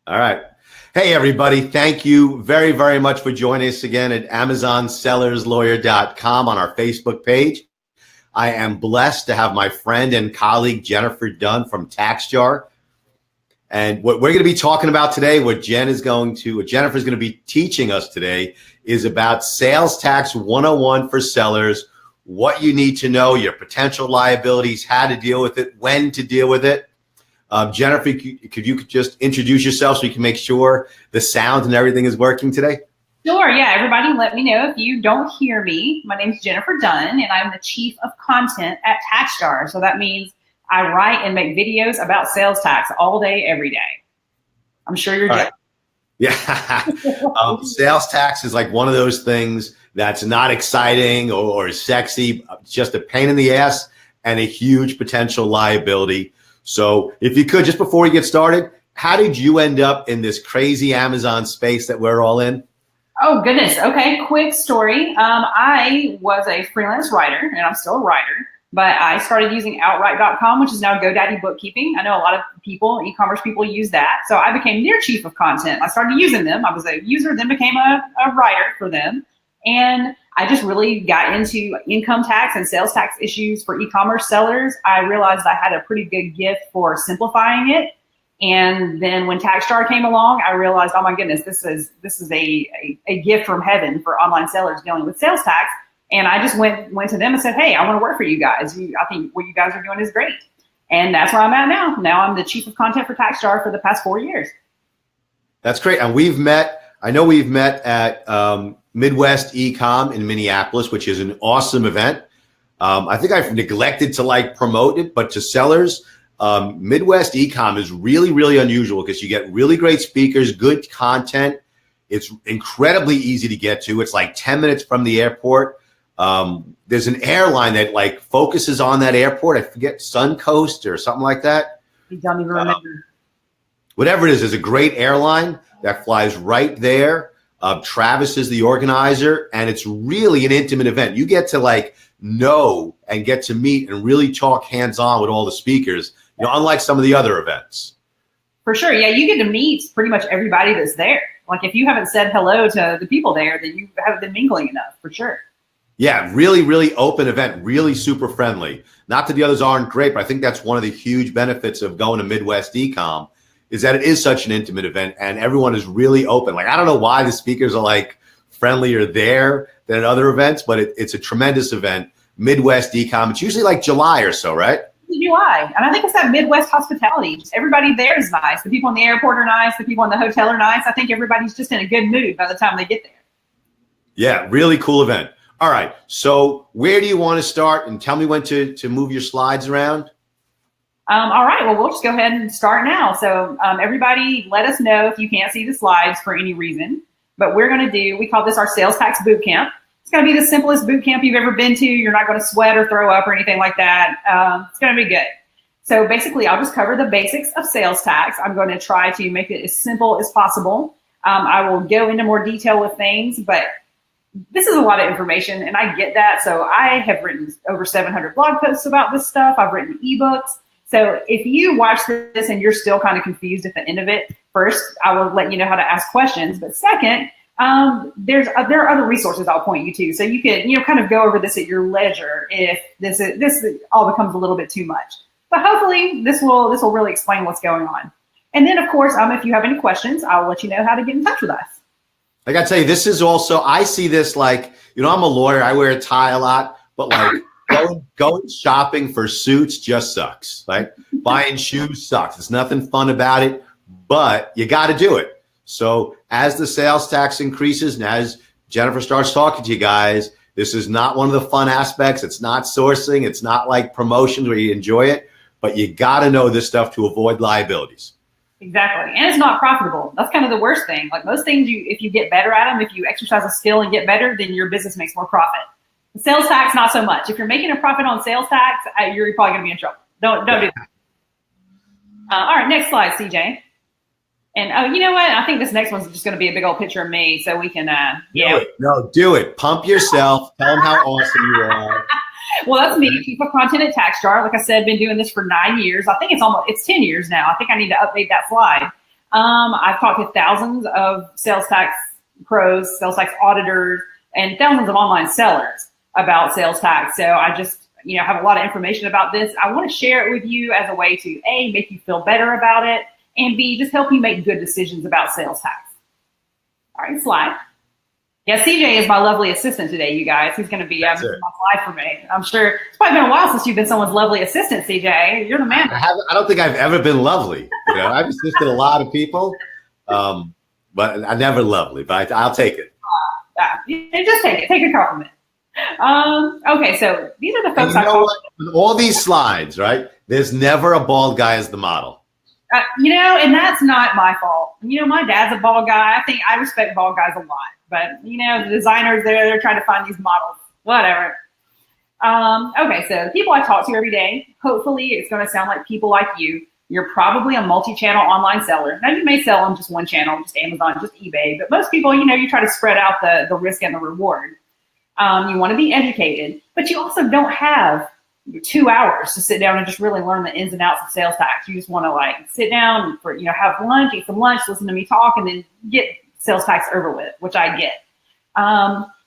All right. Hey, everybody. Thank you very, very much for joining us again at AmazonSellersLawyer.com on our Facebook page. I am blessed to have my friend and colleague, Jennifer Dunn from TaxJar. And what we're going to be talking about today, what Jennifer's going to be teaching us today is about sales tax 101 for sellers, what you need to know, your potential liabilities, how to deal with it, when to deal with it. Jennifer, could you just introduce yourself so we can make sure the sound and everything is working today? Sure. Yeah. Everybody let me know if you don't hear me. My name is Jennifer Dunn, and I'm the Chief of Content at TaxJar. So that means I write and make videos about sales tax all day, every day. I'm sure you're jealous. Yeah. Sales tax is like one of those things that's not exciting or sexy, just a pain in the ass and a huge potential liability. So if you could, just before we get started, how did you end up in this crazy Amazon space that we're all in? Oh, goodness. Okay, quick story. I was a freelance writer, and I'm still a writer, but I started using Outright.com, which is now GoDaddy Bookkeeping. I know a lot of people, e-commerce people, use that. So I became their chief of content. I started using them. I was a user, then became a writer for them. And I just really got into income tax and sales tax issues for e-commerce sellers. I realized I had a pretty good gift for simplifying it. And then when TaxJar came along, I realized, oh my goodness, this is a gift from heaven for online sellers dealing with sales tax. And I just went to them and said, hey, I want to work for you guys. I think what you guys are doing is great. And that's where I'm at now. Now I'm the chief of content for TaxJar for the past 4 years. That's great. And we've met at Midwest Ecom in Minneapolis, which is an awesome event. I think I've neglected to promote it, but to sellers, Midwest Ecom is really, really unusual because you get really great speakers, good content. It's incredibly easy to get to. It's like 10 minutes from the airport. There's an airline that focuses on that airport. I forget, Suncoast or something like that. I don't even remember. Whatever it is, there's a great airline that flies right there. Travis is the organizer, and it's really an intimate event. You get to know and get to meet and really talk hands-on with all the speakers, unlike some of the other events. For sure. Yeah, you get to meet pretty much everybody that's there. If you haven't said hello to the people there, then you haven't been mingling enough, for sure. Yeah, really, really open event, really super friendly. Not that the others aren't great, but I think that's one of the huge benefits of going to Midwest Ecom is that it is such an intimate event and everyone is really open. I don't know why the speakers are friendlier there than at other events, but it's a tremendous event. Midwest Ecom, it's usually July or so, right? July. And I think it's that Midwest hospitality. Just everybody there is nice. The people in the airport are nice. The people in the hotel are nice. I think everybody's just in a good mood by the time they get there. Yeah, really cool event. All right. So where do you want to start? And tell me when to move your slides around. All right. Well, we'll just go ahead and start now. So everybody let us know if you can't see the slides for any reason. But we call this our sales tax boot camp. It's going to be the simplest boot camp you've ever been to. You're not going to sweat or throw up or anything like that. It's going to be good. So basically, I'll just cover the basics of sales tax. I'm going to try to make it as simple as possible. I will go into more detail with things, but this is a lot of information, and I get that. So I have written over 700 blog posts about this stuff. I've written ebooks. So if you watch this and you're still kind of confused at the end of it, first, I will let you know how to ask questions. But second, there are other resources I'll point you to. So you can, kind of go over this at your leisure if this all becomes a little bit too much. But hopefully this will really explain what's going on. And then, of course, if you have any questions, I'll let you know how to get in touch with us. I got to tell you, this is also, I see this I'm a lawyer. I wear a tie a lot, but going shopping for suits just sucks. Buying shoes sucks. There's nothing fun about it, but you got to do it. So as the sales tax increases and as Jennifer starts talking to you guys, this is not one of the fun aspects. It's not sourcing. It's not like promotions where you enjoy it, but you got to know this stuff to avoid liabilities. Exactly. And it's not profitable. That's kind of the worst thing. Most things, if you get better at them, if you exercise a skill and get better, then your business makes more profit. The sales tax, not so much. If you're making a profit on sales tax, you're probably going to be in trouble. Don't do that. All right, next slide, CJ. And you know what? I think this next one's just going to be a big old picture of me, so we can. Do it. Pump yourself. Tell them how awesome you are. Well, that's me, Chief of Content at TaxJar. Like I said, been doing this for 9 years. I think it's 10 years now. I think I need to update that slide. I've talked to thousands of sales tax pros, sales tax auditors, and thousands of online sellers about sales tax. So I just, have a lot of information about this. I want to share it with you as a way to A, make you feel better about it, and B, just help you make good decisions about sales tax. All right, slide. Yeah, CJ is my lovely assistant today, you guys. He's going to be my slide for me. I'm sure it's probably been a while since you've been someone's lovely assistant, CJ. You're the man. I don't think I've ever been lovely. I've assisted a lot of people, but I'm never lovely. But I'll take it. Just take it. Take a compliment. Okay, so these are the folks I call. All these slides, right? There's never a bald guy as the model. And that's not my fault. My dad's a bald guy. I respect bald guys a lot. But, the designers they're trying to find these models, whatever. Okay, so the people I talk to every day, hopefully it's going to sound like people like you. You're probably a multi-channel online seller. Now, you may sell on just one channel, just Amazon, just eBay. But most people, you try to spread out the risk and the reward. You want to be educated, but you also don't have 2 hours to sit down and just really learn the ins and outs of sales tax. You just want to sit down for, have lunch, eat some lunch, listen to me talk, and then get sales tax over with, which I get.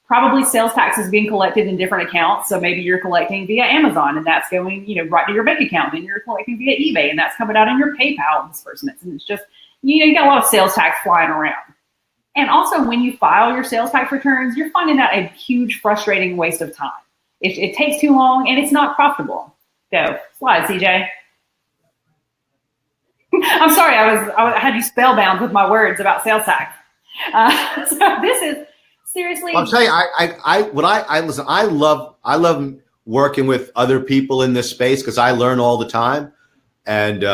Probably sales tax is being collected in different accounts. So maybe you're collecting via Amazon and that's going, right to your bank account. Then you're collecting via eBay and that's coming out in your PayPal disbursements. And it's just, you got a lot of sales tax flying around. And also when you file your sales tax returns, you're finding out a huge frustrating waste of time. It takes too long and it's not profitable. Go, slide, CJ. I'm sorry, I had you spellbound with my words about sales tax. So this is seriously. I'll tell you, I love working with other people in this space because I learn all the time, and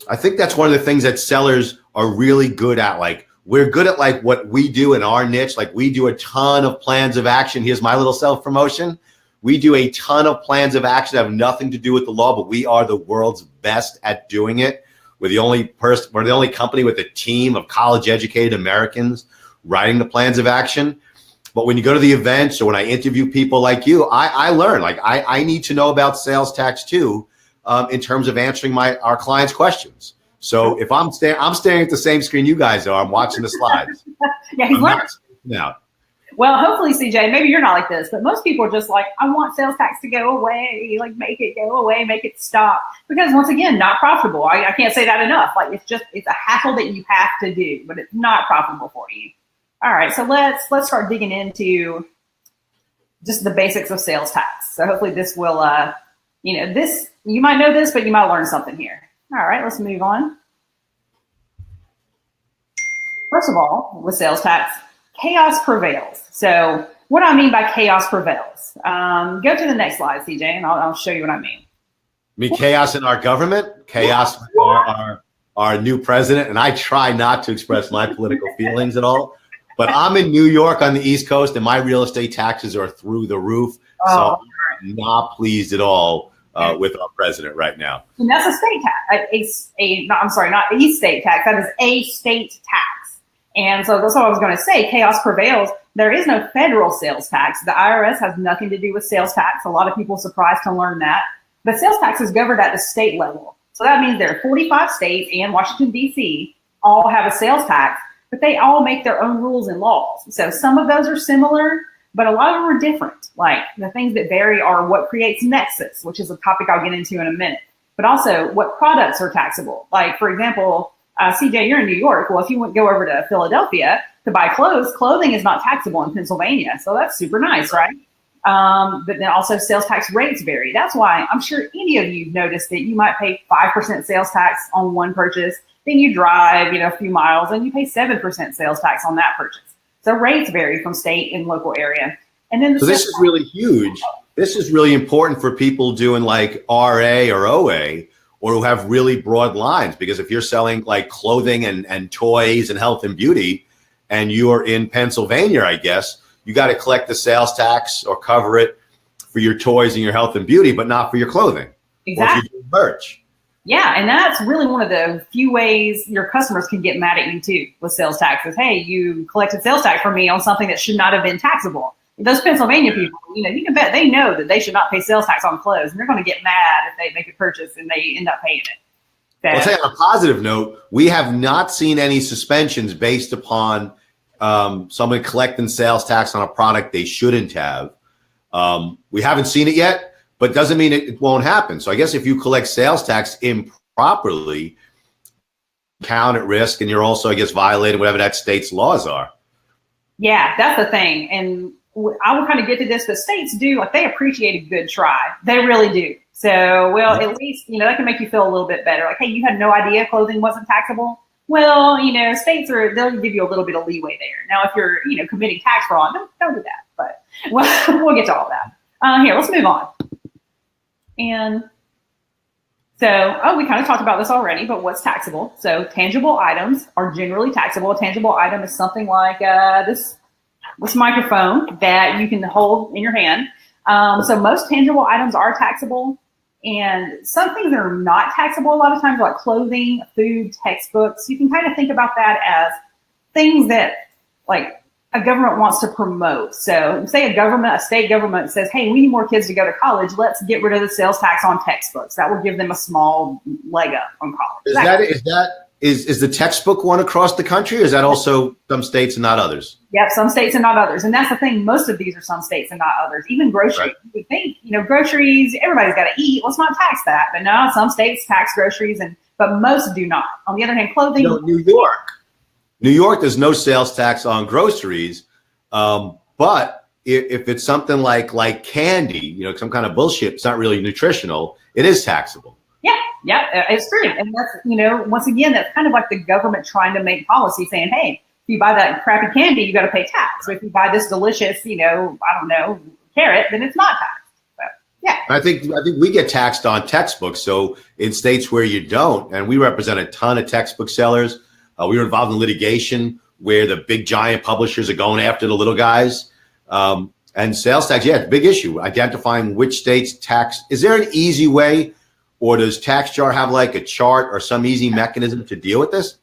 I think that's one of the things that sellers are really good at. We're good at what we do in our niche. We do a ton of plans of action. Here's my little self promotion. We do a ton of plans of action that have nothing to do with the law, but we are the world's best at doing it. We're the only company with a team of college-educated Americans writing the plans of action. But when you go to the events or when I interview people like you, I learn. I need to know about sales tax too, in terms of answering our clients' questions. So if I'm staring at the same screen you guys are, I'm watching the slides. Yeah, he's learning. Now. Well, hopefully, CJ, maybe you're not like this, but most people are just I want sales tax to go away, make it go away, make it stop. Because once again, not profitable. I can't say that enough. It's a hassle that you have to do, but it's not profitable for you. All right, so let's start digging into just the basics of sales tax. So hopefully this will, this, you might know this, but you might learn something here. All right, let's move on. First of all, with sales tax, chaos prevails. So what do I mean by chaos prevails? Go to the next slide, CJ, and I'll show you what I mean. You mean chaos in our government? Chaos with our new president? And I try not to express my political feelings at all. But I'm in New York on the East Coast, and my real estate taxes are through the roof. So I'm not pleased at all with our president right now. And that's a state tax. Not a state tax. That is a state tax. And so that's what I was going to say. Chaos prevails. There is no federal sales tax. The IRS has nothing to do with sales tax. A lot of people are surprised to learn that. But sales tax is governed at the state level. So that means there are 45 states and Washington, D.C. all have a sales tax, but they all make their own rules and laws. So some of those are similar, but a lot of them are different. The things that vary are what creates nexus, which is a topic I'll get into in a minute, but also what products are taxable. For example, CJ, you're in New York. Well, if you go over to Philadelphia to buy clothes, clothing is not taxable in Pennsylvania. So that's super nice, right? But then also sales tax rates vary. That's why I'm sure any of you noticed that you might pay 5% sales tax on one purchase. Then you drive, a few miles and you pay 7% sales tax on that purchase. So rates vary from state and local area. And then this is really huge. This is really important for people doing RA or OA, or who have really broad lines, because if you're selling clothing and toys and health and beauty, and you're in Pennsylvania, I guess, you got to collect the sales tax or cover it for your toys and your health and beauty, but not for your clothing. Exactly. Or if you're doing merch. Yeah, and that's really one of the few ways your customers can get mad at you too with sales taxes. Hey, you collected sales tax from me on something that should not have been taxable. Those Pennsylvania people, you can bet they know that they should not pay sales tax on clothes, and they're going to get mad if they make a purchase and they end up paying it. So, I'll say on a positive note, we have not seen any suspensions based upon somebody collecting sales tax on a product they shouldn't have. We haven't seen it yet, but doesn't mean it won't happen. So I guess if you collect sales tax improperly, count at risk, and you're also, I guess, violating whatever that state's laws are. yeah, that's the thing. And I will kind of get to this, but states do, like, they appreciate a good try. They really do. So, well, at least, that can make you feel a little bit better. Like, hey, you had no idea clothing wasn't taxable. Well, states they'll give you a little bit of leeway there. Now, if you're, committing tax fraud, don't do that. But we'll get to all that. Here, let's move on. And so, we kind of talked about this already, but what's taxable? So tangible items are generally taxable. A tangible item is something like this microphone that you can hold in your hand. So most tangible items are taxable, and some things that are not taxable a lot of times, like clothing, food, textbooks. You can kind of think about that as things that, like, a government wants to promote. So say a state government says, hey, we need more kids to go to college. Let's get rid of the sales tax on textbooks. That will give them a small leg up on college. Is the textbook one across the country, or is that also some states and not others? Yep, some states and not others. And that's the thing. Most of these are some states and not others. Even groceries. Right. You would think, groceries, everybody's got to eat. Let's not tax that. But no, some states tax groceries, but most do not. On the other hand, clothing. New York, there's no sales tax on groceries. But if it's something like candy, some kind of bullshit, it's not really nutritional, it is taxable. Yeah, it's true. And that's, once again, that's kind of like the government trying to make policy saying, hey, if you buy that crappy candy, you got to pay tax. So if you buy this delicious, carrot, then it's not taxed. So, yeah. I think we get taxed on textbooks. So in states where you don't, and we represent a ton of textbook sellers, we were involved in litigation where the big giant publishers are going after the little guys. And sales tax, it's a big issue. Identifying which states tax. Is there an easy way, or does TaxJar have like a chart or some easy mechanism to deal with this?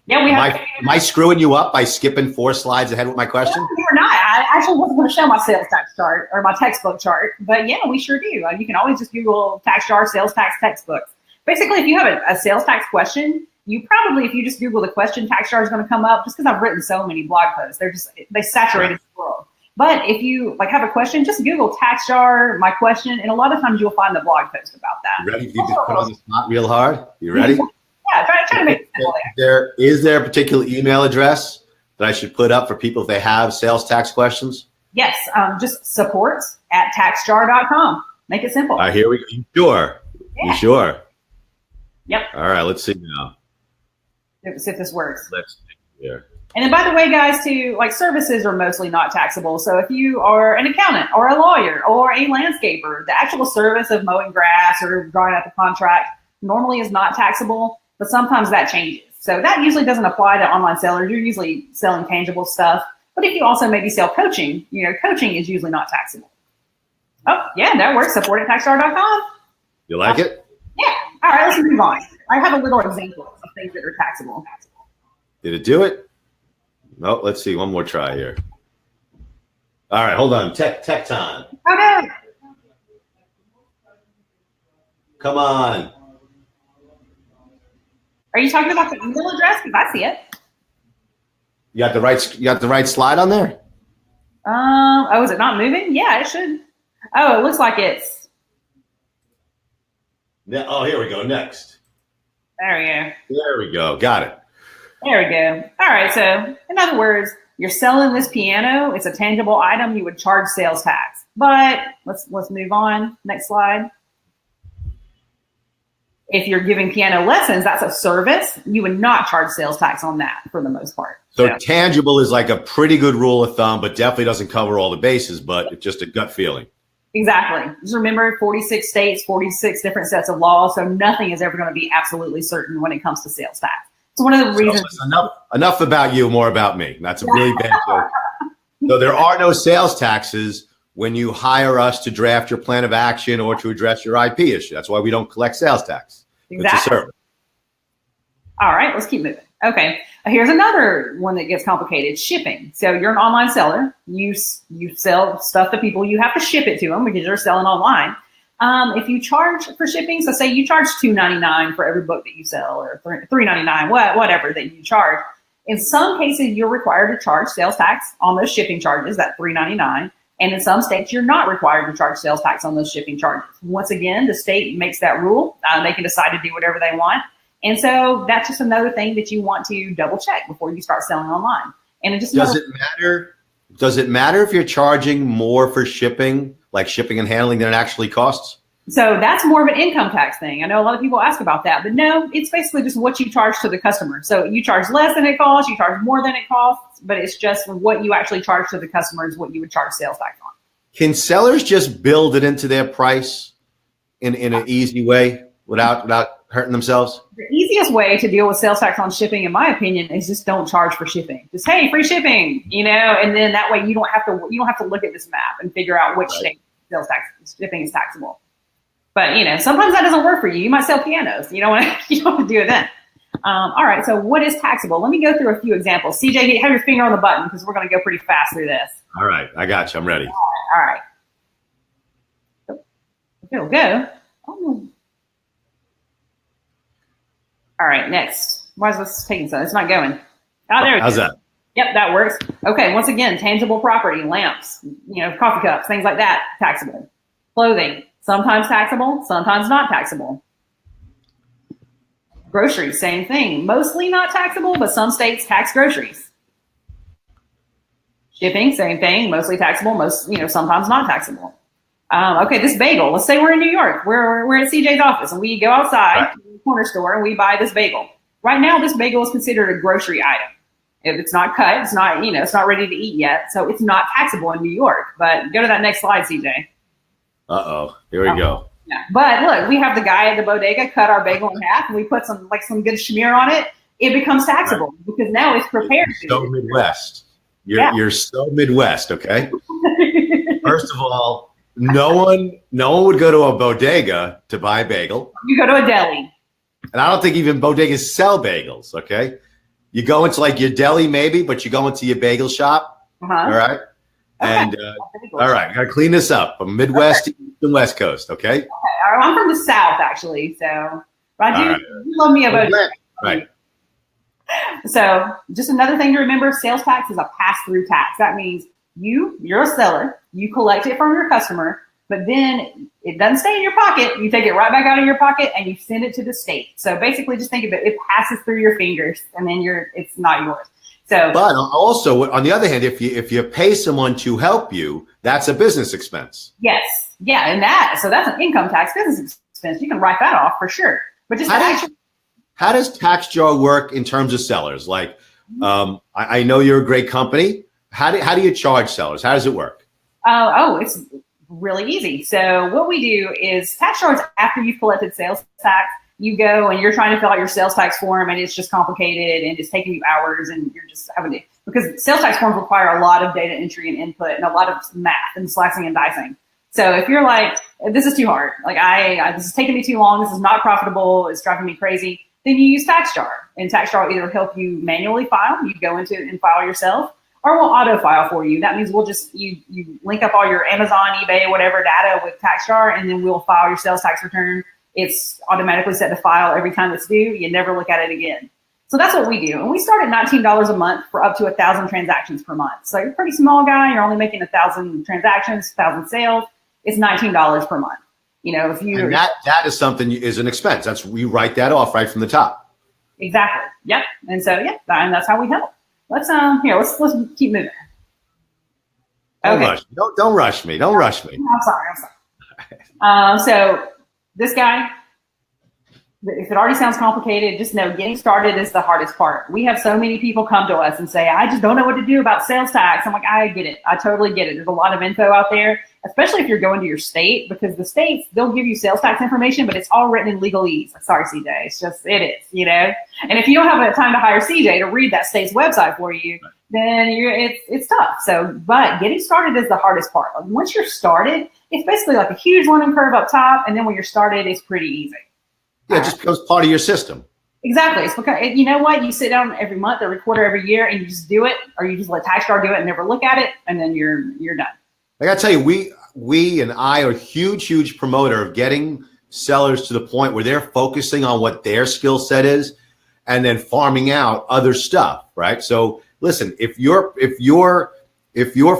Yeah. Am I screwing you up by skipping 4 slides ahead with my question? No, you're not. I actually wasn't going to show my sales tax chart or my textbook chart, but yeah, we sure do. You can always just Google TaxJar sales tax textbooks. Basically, if you have a sales tax question, you probably, if you just Google the question, TaxJar is going to come up, just because I've written so many blog posts. They saturated the world. But if you have a question, just Google TaxJar, my question, and a lot of times you'll find the blog post about that. You ready? You just put on the spot real hard. You ready? Yeah, try to make it simple there. Is there a particular email address that I should put up for people if they have sales tax questions? Yes, just support@taxjar.com. Make it simple. All right, here we go. Sure. Yeah. You sure? Yep. All right, let's see now. See if this works. Let's see here. And then, by the way, guys, too, like, services are mostly not taxable. So if you are an accountant or a lawyer or a landscaper, the actual service of mowing grass or drawing out the contract normally is not taxable, but sometimes that changes. So that usually doesn't apply to online sellers. You're usually selling tangible stuff. But if you also maybe sell coaching, coaching is usually not taxable. Oh, yeah, that works. Support@taxjar.com. You like it? Yeah. All right, let's move on. I have a little example of things that are taxable. Did it do it? No, let's see. One more try here. All right, hold on. Tech time. Okay. Come on. Are you talking about the email address? Because I see it. You got the right slide on there? Oh, is it not moving? Yeah, it should. Oh, it looks like it's. Oh, here we go. Next. There we go. There we go. Got it. There we go. All right. So, in other words, you're selling this piano. It's a tangible item. You would charge sales tax. But let's move on. Next slide. If you're giving piano lessons, that's a service. You would not charge sales tax on that for the most part. So tangible is like a pretty good rule of thumb, but definitely doesn't cover all the bases, but it's just a gut feeling. Exactly. Just remember, 46 states, 46 different sets of laws. So nothing is ever going to be absolutely certain when it comes to sales tax. It's one of the reasons. Enough about you, more about me. That's a really bad joke. So there are no sales taxes when you hire us to draft your plan of action or to address your IP issue. That's why we don't collect sales tax. Exactly. It's a service. All right, let's keep moving. Okay, here's another one that gets complicated: shipping. So you're an online seller. You sell stuff to people. You have to ship it to them because you're selling online. If you charge for shipping, so say you charge $2.99 for every book that you sell, or $3.99, whatever that you charge. In some cases, you're required to charge sales tax on those shipping charges, that $3.99. And in some states, you're not required to charge sales tax on those shipping charges. Once again, the state makes that rule. They can decide to do whatever they want. And so that's just another thing that you want to double check before you start selling online. And it just does it matter? Does it matter if you're charging more for shipping, like shipping and handling, than it actually costs? So that's more of an income tax thing. I know a lot of people ask about that, but no, it's basically just what you charge to the customer. So you charge less than it costs, you charge more than it costs, but it's just what you actually charge to the customer is what you would charge sales tax on. Can sellers just build it into their price in an easy way without hurting themselves? The easiest way to deal with sales tax on shipping, in my opinion, is just don't charge for shipping. Just, hey, free shipping, and then that way you don't have to look at this map and figure out which state sales tax shipping is taxable. But sometimes that doesn't work for you. You might sell pianos. You don't want to do it then. All right. So what is taxable? Let me go through a few examples. CJ, have your finger on the button because we're going to go pretty fast through this. All right. I got you. I'm ready. All right. It'll go. Oh. All right. Next. Why is this taking so? It's not going. Oh, there it is. How's that? Yep, that works. Okay. Once again, tangible property, lamps, coffee cups, things like that, taxable. Clothing. Sometimes taxable, sometimes not taxable. Groceries, same thing. Mostly not taxable, but some states tax groceries. Shipping, same thing. Mostly taxable, sometimes not taxable. Okay, this bagel. Let's say we're in New York. We're at CJ's office, and we go outside to the corner store and we buy this bagel. Right now, this bagel is considered a grocery item. If it's not cut, it's not it's not ready to eat yet, so it's not taxable in New York. But go to that next slide, CJ. Uh-oh, here we go. Yeah. But look, we have the guy at the bodega cut our bagel in half, and we put some good schmear on it. It becomes taxable because now it's prepared. You're so Midwest. You're so Midwest, okay? First of all, no one would go to a bodega to buy a bagel. You go to a deli. And I don't think even bodegas sell bagels, okay? You go into like your deli maybe, but you go into your bagel shop, all right? Okay. And all right, got to clean this up from Midwest to the West Coast, okay? Okay. I'm from the South, actually, so I do love me a bodega. Right. So just another thing to remember, sales tax is a pass-through tax. That means you're a seller, you collect it from your customer, but then it doesn't stay in your pocket. You take it right back out of your pocket and you send it to the state. So basically just think of it passes through your fingers and then it's not yours. So, but also, on the other hand, if you pay someone to help you, that's a business expense. Yes. Yeah. And so that's an income tax business expense. You can write that off for sure. But just how does TaxJar work in terms of sellers? Like, I know you're a great company. How do you charge sellers? How does it work? It's really easy. So what we do is TaxJar is after you've collected sales tax, you go and you're trying to fill out your sales tax form and it's just complicated and it's taking you hours and you're just having to, because sales tax forms require a lot of data entry and input and a lot of math and slicing and dicing. So if you're like, this is too hard, like this is taking me too long, this is not profitable, it's driving me crazy, then you use TaxJar. And TaxJar will either help you manually file, you go into it and file yourself, or we'll auto file for you. That means we'll just, you link up all your Amazon, eBay, whatever data with TaxJar, and then we'll file your sales tax return. It's automatically set to file every time it's due. You never look at it again. So that's what we do. And we start at $19 a month for up to 1,000 transactions per month. So you're a pretty small guy. You're only making 1,000 transactions, 1,000 sales. It's $19 per month. If you and that is something is an expense. We write that off right from the top. Exactly. Yep. And so and that's how we help. Let's keep moving. Okay. Don't rush me. Don't rush me. I'm sorry. So this guy, if it already sounds complicated, just know getting started is the hardest part. We have so many people come to us and say, I just don't know what to do about sales tax. I'm like, I get it. I totally get it. There's a lot of info out there, especially if you're going to your state, because the states, they'll give you sales tax information, but it's all written in legalese. Sorry, CJ. It's just, it is, And if you don't have the time to hire CJ to read that state's website for you, then it's tough. So, but getting started is the hardest part. Once you're started, it's basically like a huge learning curve up top. And then when you're started, it's pretty easy. Yeah, it just becomes part of your system. Exactly. It's because, you know what? You sit down every month, every quarter, every year, and you just do it, or you just let TaxJar do it and never look at it, and then you're done. I got to tell you, we and I are huge promoter of getting sellers to the point where they're focusing on what their skill set is and then farming out other stuff, right? So listen, if your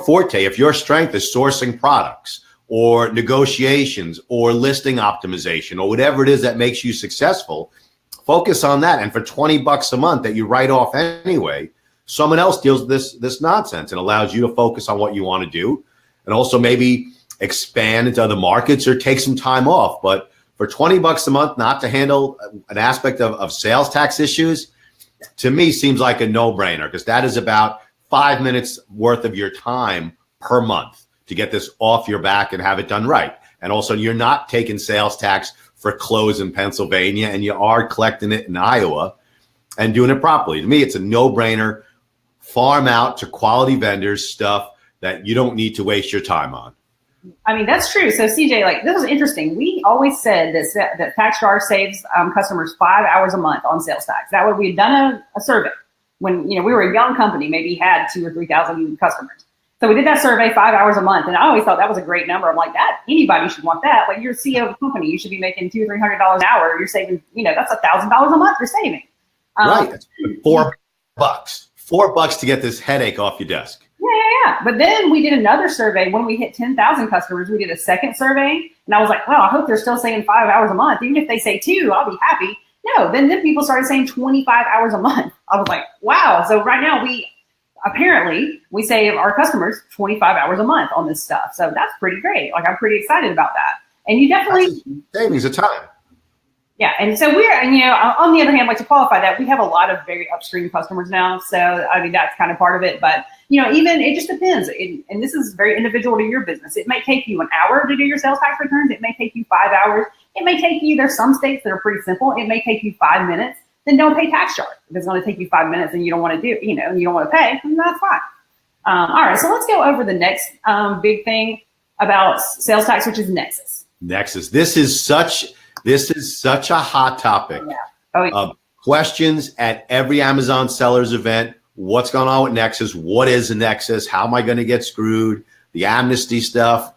forte, if your strength is sourcing products or negotiations or listing optimization or whatever it is that makes you successful, focus on that. And for $20 a month that you write off anyway, someone else deals with this nonsense and allows you to focus on what you want to do, and also maybe expand into other markets or take some time off. But for $20 a month, not to handle an aspect of sales tax issues, to me seems like a no-brainer, because that is about 5 minutes worth of your time per month to get this off your back and have it done right. And also, you're not taking sales tax for clothes in Pennsylvania, and you are collecting it in Iowa and doing it properly. To me, it's a no-brainer. Farm out to quality vendors stuff that you don't need to waste your time on. I mean, that's true. So CJ, like, this is interesting. We always said that TaxJar saves customers 5 hours a month on sales tax. That way, we had done a survey when, we were a young company, maybe had 2,000 or 3,000 customers. So we did that survey 5 hours a month. And I always thought that was a great number. I'm like, that anybody should want that. Like, you're a CEO of a company, you should be making $200 or $300 an hour. You're saving, that's $1,000 a month you're saving. Right. That's $4. $4 to get this headache off your desk. Yeah. But then we did another survey when we hit 10,000 customers. We did a second survey, and I was like, well, I hope they're still saying 5 hours a month. Even if they say 2, I'll be happy. No, then people started saying 25 hours a month. I was like, wow. So right now we save our customers 25 hours a month on this stuff. So that's pretty great. Like, I'm pretty excited about that. And you definitely savings of time. Yeah. And so on the other hand, like, to qualify that, we have a lot of very upstream customers now. So, I mean, that's kind of part of it. But, even it just depends. And this is very individual to your business. It may take you an hour to do your sales tax returns. It may take you 5 hours. It may take you, there's some states that are pretty simple. It may take you 5 minutes. Then don't pay TaxJar. If it's going to take you 5 minutes and you don't want to do, and you don't want to pay, then that's fine. All right. So let's go over the next big thing about sales tax, which is nexus. Nexus. This is such a hot topic. Yeah. Oh, yeah. Questions at every Amazon sellers event. What's going on with Nexus? What is a Nexus? How am I going to get screwed? The amnesty stuff.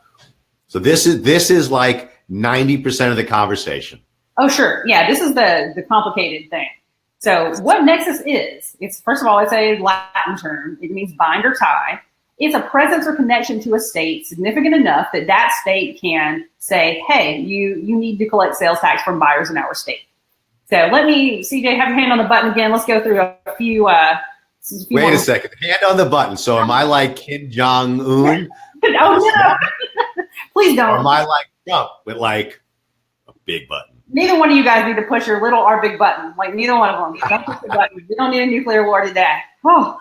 So this is like 90% of the conversation. Oh, sure. Yeah, this is the complicated thing. So what Nexus is, first of all, it's a Latin term. It means bind or tie. It's a presence or connection to a state significant enough that that state can say, hey, you need to collect sales tax from buyers in our state. So CJ, have your hand on the button again. Let's go through a few. Wait a second. Hand on the button. So am I like Kim Jong-un? Oh, no. Please don't. Or am I like Trump with like a big button? Neither one of you guys need to push your little or big button. Like, neither one of them. Don't push the button. We don't need a nuclear war today. Oh.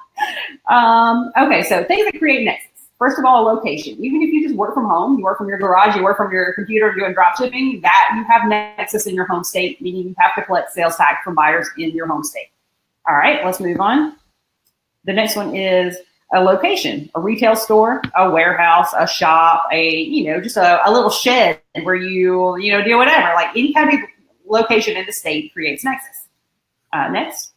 Okay, so things that create nexus. First of all, a location. Even if you just work from home, you work from your garage, you work from your computer doing drop shipping, that you have nexus in your home state, meaning you have to collect sales tax from buyers in your home state. All right, let's move on. The next one is a location, a retail store, a warehouse, a shop, just a little shed where you do whatever. Like, any kind of location in the state creates nexus. Next,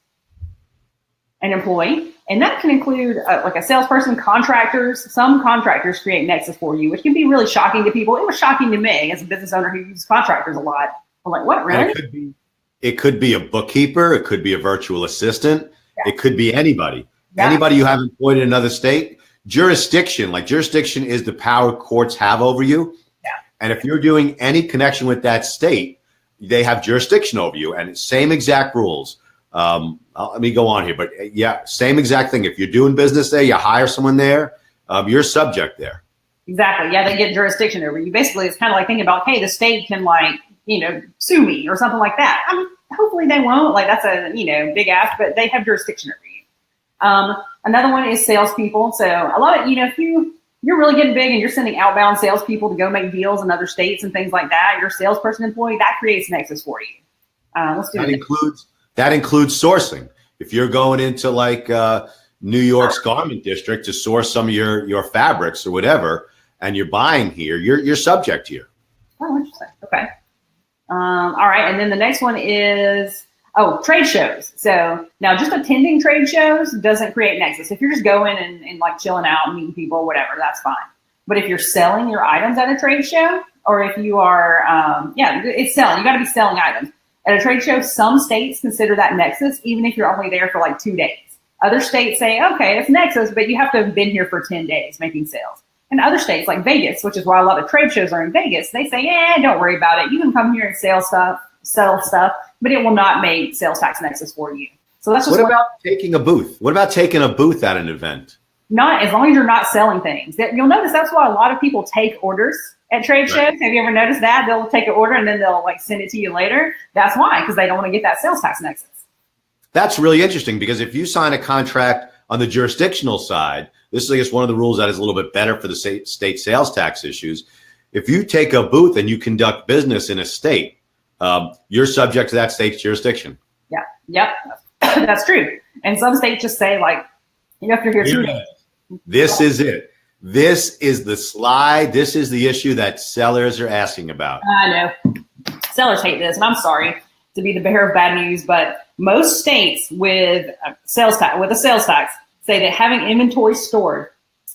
an employee. And that can include like a salesperson, contractors. Some contractors create nexus for you, which can be really shocking to people. It was shocking to me as a business owner who uses contractors a lot. I'm like, what, really? It could be a bookkeeper. It could be a virtual assistant. Yeah. It could be anybody. Yeah. Anybody you have employed in another state. Jurisdiction is the power courts have over you. Yeah. And if you're doing any connection with that state, they have jurisdiction over you, and it's same exact rules. Let me go on here, but yeah, same exact thing. If you're doing business there, you hire someone there, you're subject there. Exactly. Yeah, they get jurisdiction over you. Basically, it's kind of like thinking about, hey, the state can sue me or something like that. Hopefully they won't. Like, that's a big ask, but they have jurisdiction over you. Another one is salespeople. So a lot of, if you're really getting big and you're sending outbound salespeople to go make deals in other states and things like that, your salesperson employee, that creates nexus for you. Let's do that includes sourcing. If you're going into like New York's garment district to source some of your fabrics or whatever, and you're buying here, you're subject here. Oh, interesting. Okay. All right. And then the next one is trade shows. So now just attending trade shows doesn't create nexus. If you're just going and like chilling out and meeting people, whatever, that's fine. But if you're selling your items at a trade show, or if you are, it's selling. You got to be selling items. At a trade show, some states consider that nexus, even if you're only there for like 2 days. Other states say, okay, it's nexus, but you have to have been here for 10 days making sales. And other states like Vegas, which is why a lot of trade shows are in Vegas, they say, don't worry about it. You can come here and sell stuff, but it will not make sales tax nexus for you. So that's just what about taking a booth? What about taking a booth at an event? Not as long as you're not selling things. You'll notice that's why a lot of people take orders at trade shows. Have you ever noticed that? They'll take an order and then they'll like send it to you later. That's why, because they don't want to get that sales tax nexus. That's really interesting, because if you sign a contract on the jurisdictional side, this is, I guess, one of the rules that is a little bit better for the state sales tax issues. If you take a booth and you conduct business in a state, you're subject to that state's jurisdiction. Yeah. Yep. That's true. And some states just say, like, you have to hear 2 days. This is it. This is the slide. This is the issue that sellers are asking about. I know. Sellers hate this, and I'm sorry to be the bearer of bad news, but most states with a sales tax say that having inventory stored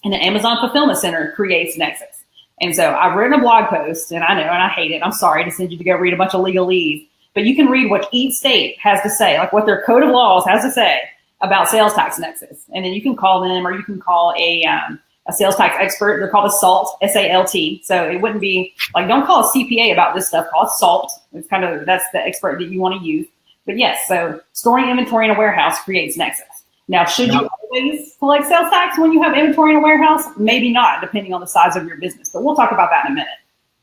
in an Amazon fulfillment center creates nexus. And so I've written a blog post, and I know, and I hate it. I'm sorry to send you to go read a bunch of legalese, but you can read what each state has to say, like what their code of laws has to say about sales tax nexus. And then you can call them, or you can call a sales tax expert. They're called a SALT, S-A-L-T. So it wouldn't be like, don't call a CPA about this stuff. Call it SALT. It's that's the expert that you want to use. But yes, so storing inventory in a warehouse creates nexus. Now, should you always collect sales tax when you have inventory in a warehouse? Maybe not, depending on the size of your business. But we'll talk about that in a minute.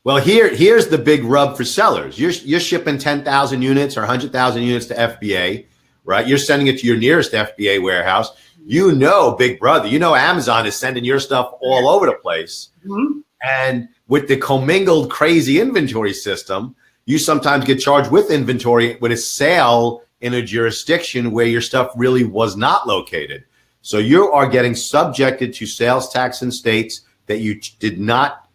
Well, here's the big rub for sellers. You're shipping 10,000 units or 100,000 units to FBA, right? You're sending it to your nearest FBA warehouse. You know, big brother, you know Amazon is sending your stuff all over the place. Mm-hmm. And with the commingled crazy inventory system, you sometimes get charged with inventory with a sale in a jurisdiction where your stuff really was not located. So you are getting subjected to sales tax in states that you did not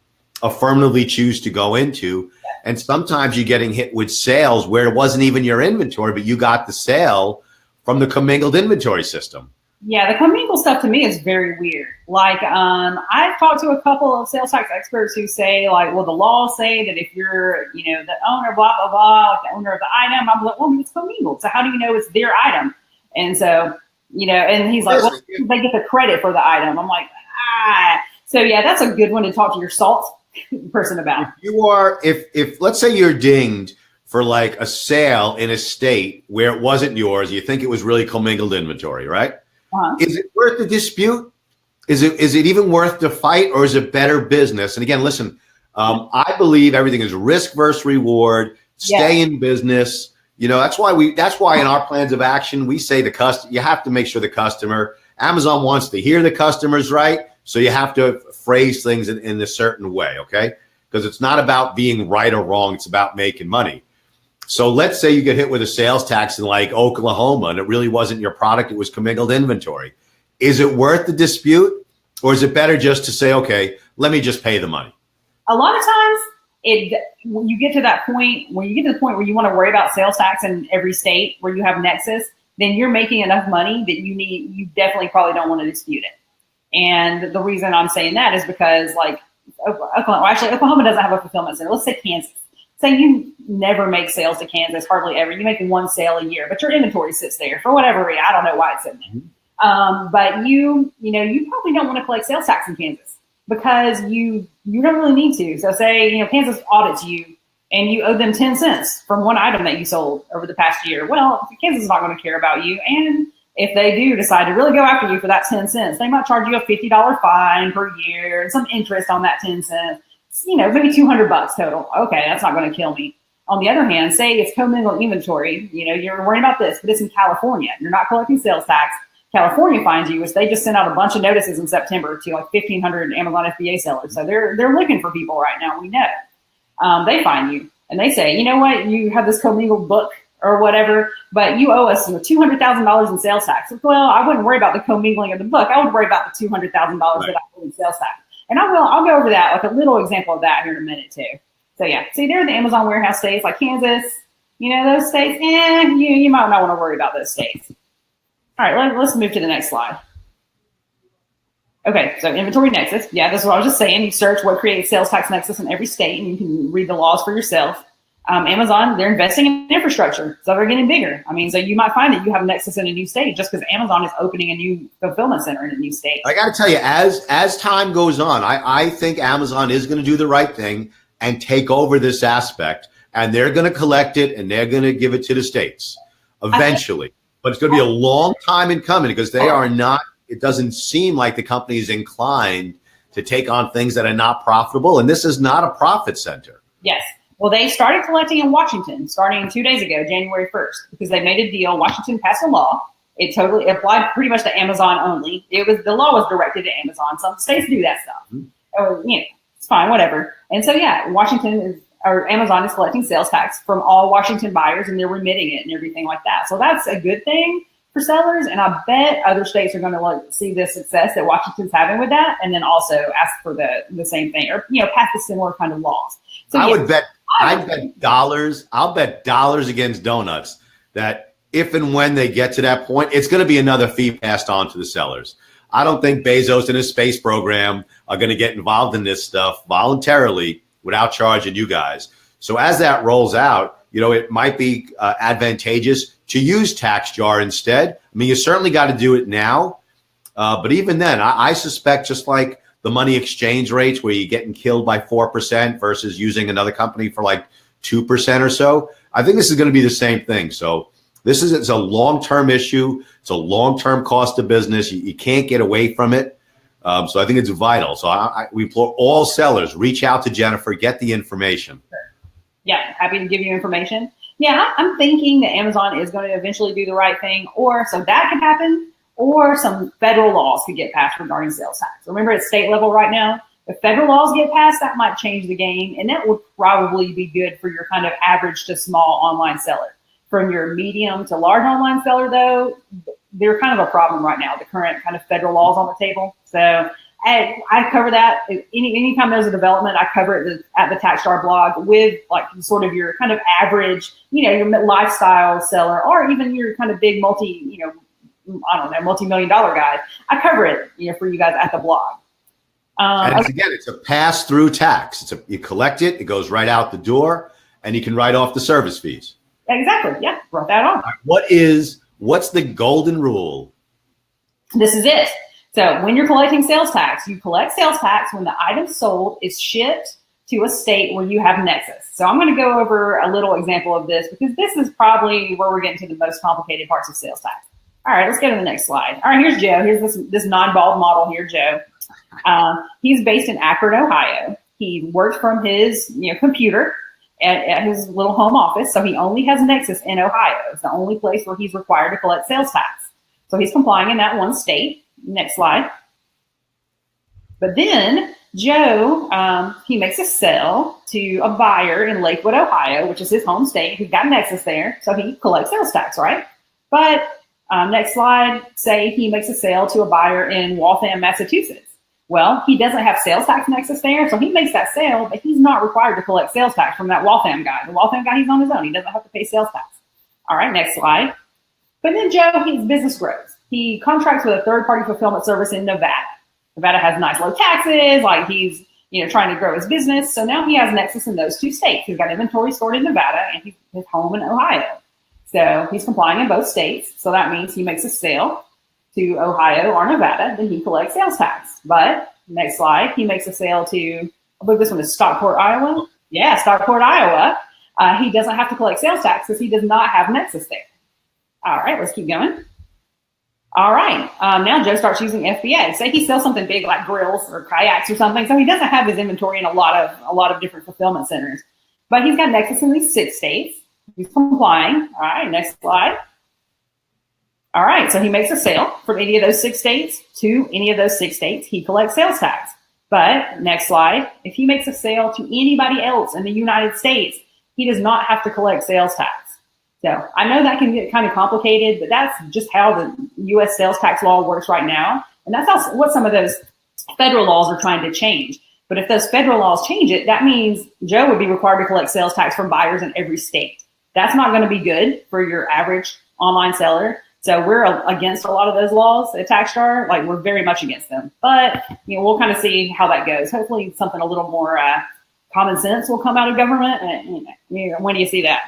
affirmatively choose to go into. And sometimes you're getting hit with sales where it wasn't even your inventory, but you got the sale from the commingled inventory system. Yeah, the commingled stuff to me is very weird. Like, I've talked to a couple of sales tax experts who say, like, well, the laws say that if you're, the owner, blah, blah, blah, like the owner of the item, I'm like, well, it's commingled. So how do you know it's their item? And so, and he's like, well, they get the credit for the item. I'm like, So yeah, that's a good one to talk to your SALT person about. If let's say you're dinged for like a sale in a state where it wasn't yours, you think it was really commingled inventory, right? Uh-huh. Is it worth the dispute? Is it even worth the fight, or is it better business? And again, listen, I believe everything is risk versus reward. Stay in business. That's why in our plans of action, we say you have to make sure the customer, Amazon wants to hear the customers, right? So you have to phrase things in a certain way, okay? Because it's not about being right or wrong. It's about making money. So let's say you get hit with a sales tax in like Oklahoma and it really wasn't your product. It was commingled inventory. Is it worth the dispute, or is it better just to say, okay, let me just pay the money? A lot of times when you get to the point where you want to worry about sales tax in every state where you have nexus, then you're making enough money that you definitely probably don't want to dispute it. And the reason I'm saying that is because like Oklahoma doesn't have a fulfillment center. Let's say Kansas. Say you never make sales to Kansas, hardly ever. You make one sale a year, but your inventory sits there for whatever reason. I don't know why it's sitting there. But you probably don't want to collect sales tax in Kansas because you don't really need to. So say, Kansas audits you and you owe them 10 cents from one item that you sold over the past year. Well, Kansas is not going to care about you. And if they do decide to really go after you for that 10 cents, they might charge you a $50 fine per year and some interest on that 10 cents. Maybe $200 total. Okay, that's not going to kill me. On the other hand, say it's commingled inventory. You're worrying about this, but it's in California. You're not collecting sales tax. California finds you, which they just sent out a bunch of notices in September to like 1,500 Amazon FBA sellers. So they're looking for people right now. We know. They find you and they say, you know what? You have this commingled book or whatever, but you owe us $200,000 in sales tax. Well, I wouldn't worry about the commingling of the book. I would worry about the $200,000 that I owe in sales tax. And I'll go over that, like a little example of that here in a minute too. So yeah, see, there are the Amazon warehouse states like Kansas, those states, you might not want to worry about those states. All right, let's move to the next slide. Okay, so inventory nexus. Yeah, that's what I was just saying. You search what creates sales tax nexus in every state, and you can read the laws for yourself. Amazon, they're investing in infrastructure, so they're getting bigger. I mean, so you might find that you have a nexus in a new state just because Amazon is opening a new fulfillment center in a new state. I got to tell you, as time goes on, I think Amazon is going to do the right thing and take over this aspect, and they're going to collect it and they're going to give it to the states eventually. But it's going to be a long time in coming because they are not. It doesn't seem like the company is inclined to take on things that are not profitable, and this is not a profit center. Yes. Well, they started collecting in Washington starting 2 days ago, January 1st, because they made a deal. Washington passed a law. It totally applied pretty much to Amazon only. The law was directed to Amazon. Some states do that stuff. It's fine, whatever. And so, Amazon is collecting sales tax from all Washington buyers, and they're remitting it and everything like that. So that's a good thing for sellers, and I bet other states are going to see the success that Washington's having with that, and then also ask for the same thing, or pass the similar kind of laws. So I'd bet dollars. I'll bet dollars against donuts that if and when they get to that point, it's going to be another fee passed on to the sellers. I don't think Bezos and his space program are going to get involved in this stuff voluntarily without charging you guys. So as that rolls out, it might be advantageous to use TaxJar instead. I mean, you certainly got to do it now. But even then, I suspect just like the money exchange rates where you're getting killed by 4% versus using another company for like 2% or so, I think this is going to be the same thing. So it's a long-term issue. It's a long-term cost of business. You can't get away from it. So I think it's vital. So we implore all sellers, reach out to Jennifer, get the information. Yeah, happy to give you information. Yeah, I'm thinking that Amazon is going to eventually do the right thing, so that could happen, or some federal laws could get passed regarding sales tax. Remember, it's state level right now. If federal laws get passed, that might change the game, and that would probably be good for your kind of average to small online seller. From your medium to large online seller, though, they're kind of a problem right now, the current kind of federal laws on the table. So I cover that. Anytime there's a development, I cover it at the TaxJar blog with like sort of your kind of average, your lifestyle seller, or even your kind of big multi-million-dollar guy. I cover it, for you guys at the blog. It's a pass-through tax. You collect it, it goes right out the door, and you can write off the service fees. Exactly. Yeah, brought that on. What's the golden rule? This is it. So when you're collecting sales tax, you collect sales tax when the item sold is shipped to a state where you have nexus. So I'm going to go over a little example of this because this is probably where we're getting to the most complicated parts of sales tax. All right, let's go to the next slide. All right, here's Joe. Here's this non-bald model here, Joe. He's based in Akron, Ohio. He works from his computer at his little home office. So he only has nexus in Ohio. It's the only place where he's required to collect sales tax. So he's complying in that one state. Next slide. But then Joe, he makes a sale to a buyer in Lakewood, Ohio, which is his home state. He's got nexus there. So he collects sales tax, right? But next slide, say he makes a sale to a buyer in Waltham, Massachusetts. Well, he doesn't have sales tax nexus there, so he makes that sale, but he's not required to collect sales tax from that Waltham guy. The Waltham guy, he's on his own. He doesn't have to pay sales tax. All right, next slide. But then Joe, his business grows. He contracts with a third-party fulfillment service in Nevada. Nevada has nice low taxes, like he's trying to grow his business. So now he has nexus in those two states. He's got inventory stored in Nevada and his home in Ohio. So he's complying in both states. So that means he makes a sale to Ohio or Nevada, then he collects sales tax. But next slide, he makes a sale to, I believe this one is Stockport, Iowa. Yeah, Stockport, Iowa. He doesn't have to collect sales tax because he does not have nexus there. All right, let's keep going. All right, now Joe starts using FBA. Say he sells something big like grills or kayaks or something, so he doesn't have his inventory in a lot of different fulfillment centers. But he's got nexus in these 6 states. He's complying. All right, next slide. All right, so he makes a sale from any of those 6 states to any of those 6 states. He collects sales tax. But next slide, if he makes a sale to anybody else in the United States, he does not have to collect sales tax. So I know that can get kind of complicated, but that's just how the U.S. sales tax law works right now. And that's also what some of those federal laws are trying to change. But if those federal laws change it, that means Joe would be required to collect sales tax from buyers in every state. That's not going to be good for your average online seller. So we're against a lot of those laws at TaxJar. Like, we're very much against them. But, we'll kind of see how that goes. Hopefully something a little more common sense will come out of government. When do you see that?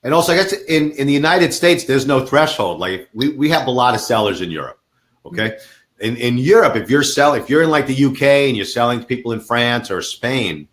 And also, I guess in the United States, there's no threshold. Like, we have a lot of sellers in Europe. Okay. In Europe, if you're in like the UK and you're selling to people in France or Spain,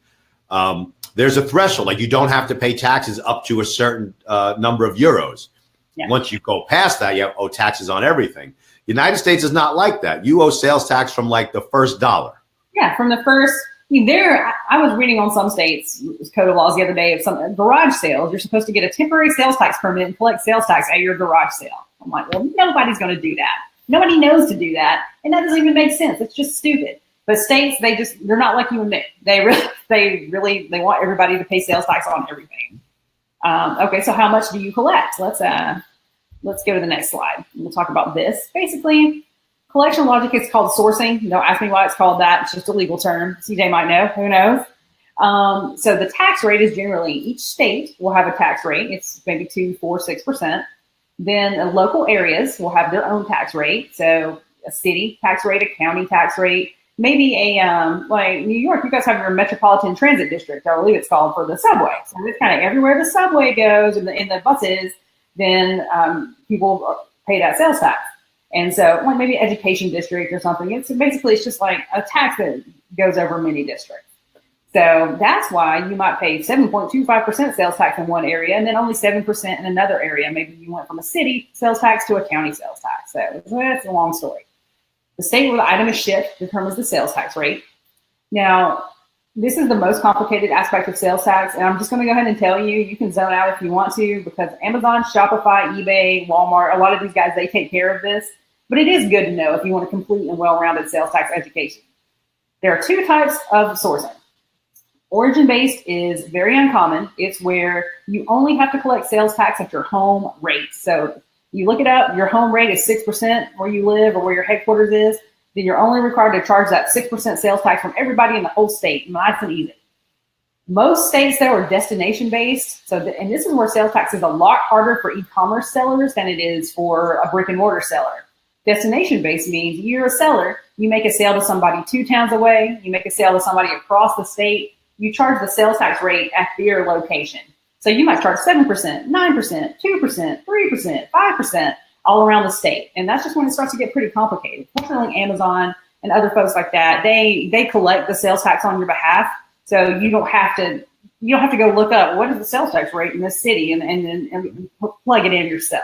there's a threshold. Like, you don't have to pay taxes up to a certain number of euros. Yeah. Once you go past that, you owe taxes on everything. United States is not like that. You owe sales tax from like the first dollar. Yeah, from the first. I was reading on some states' code of laws the other day of some garage sales. You're supposed to get a temporary sales tax permit and collect sales tax at your garage sale. I'm like, well, nobody's going to do that. Nobody knows to do that, and that doesn't even make sense. It's just stupid. But states, they're not like you and me. They really want everybody to pay sales tax on everything. Okay, so how much do you collect? Let's go to the next slide. We'll talk about this. Basically, collection logic is called sourcing. Don't ask me why it's called that. It's just a legal term. CJ might know. Who knows? So the tax rate is generally, each state will have a tax rate. It's maybe 2%, 4%, 6%. Then local areas will have their own tax rate. So a city tax rate, a county tax rate, maybe like New York, you guys have your Metropolitan Transit District, I believe it's called, for the subway. So it's kind of everywhere the subway goes in the buses, then people pay that sales tax. And so like maybe education district or something. It's just like a tax that goes over many districts. So that's why you might pay 7.25% sales tax in one area and then only 7% in another area. Maybe you went from a city sales tax to a county sales tax. So that's a long story. The state where the item is shipped determines the sales tax rate. Now, this is the most complicated aspect of sales tax, and I'm just going to go ahead and tell you, you can zone out if you want to, because Amazon, Shopify, eBay, Walmart, a lot of these guys, they take care of this. But it is good to know if you want a complete and well-rounded sales tax education. There are two types of sourcing. Origin-based is very uncommon. It's where you only have to collect sales tax at your home rate. So you look it up, your home rate is 6% where you live or where your headquarters is, then you're only required to charge that 6% sales tax from everybody in the whole state. Nice and easy. Most states, though, are destination-based. And this is where sales tax is a lot harder for e-commerce sellers than it is for a brick-and-mortar seller. Destination-based means you're a seller, you make a sale to somebody 2 towns away, you make a sale to somebody across the state, you charge the sales tax rate at their location. So you might charge 7%, 9%, 2%, 3%, 5% all around the state. And that's just when it starts to get pretty complicated. Fortunately, Amazon and other folks like that, they collect the sales tax on your behalf. So you don't have to go look up what is the sales tax rate in this city and plug it in yourself.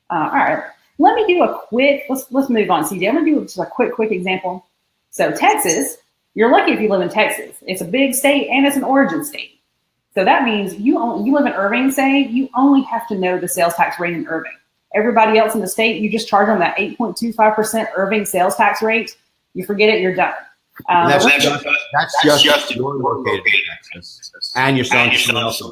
All right. Let me do a quick, let's move on, CJ. I'm going to do just a quick example. So Texas, you're lucky if you live in Texas. It's a big state and it's an origin state. So that means you live in Irving, say, you only have to know the sales tax rate in Irving. Everybody else in the state, you just charge them that 8.25% Irving sales tax rate. You forget it, you're done. That's just you're located in Texas. And you're selling to someone else.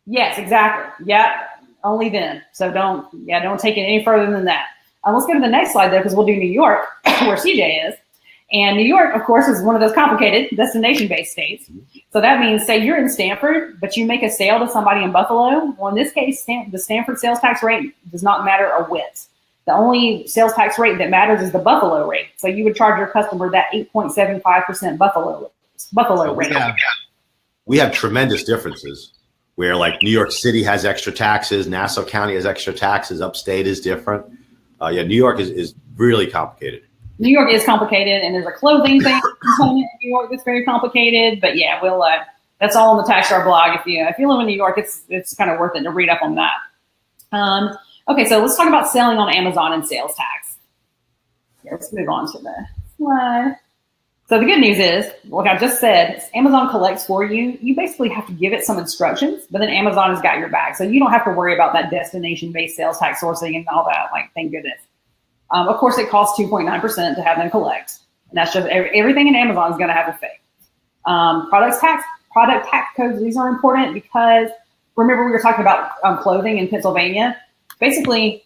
Yes, exactly. Yeah. Only then. So don't take it any further than that. Let's go to the next slide though, because we'll do New York, where CJ is. And New York, of course, is one of those complicated destination-based states. So that means, say you're in Stanford, but you make a sale to somebody in Buffalo. Well, in this case, the Stanford sales tax rate does not matter a whit. The only sales tax rate that matters is the Buffalo rate. So you would charge your customer that 8.75% Buffalo rate. We have tremendous differences. Where like New York City has extra taxes, Nassau County has extra taxes, upstate is different. New York is really complicated. New York is complicated, and there's a clothing thing component in New York that's very complicated. But yeah, that's all on the TaxJar blog. If you live in New York, it's kind of worth it to read up on that. Okay, so let's talk about selling on Amazon and sales tax. Here, let's move on to the slide. So the good news is, like I just said, Amazon collects for you. You basically have to give it some instructions, but then Amazon has got your back. So you don't have to worry about that destination-based sales tax sourcing and all that, like, thank goodness. Of course, it costs 2.9% to have them collect. And that's just everything in Amazon is going to have a fee. Product tax codes, these are important because, remember we were talking about clothing in Pennsylvania? Basically,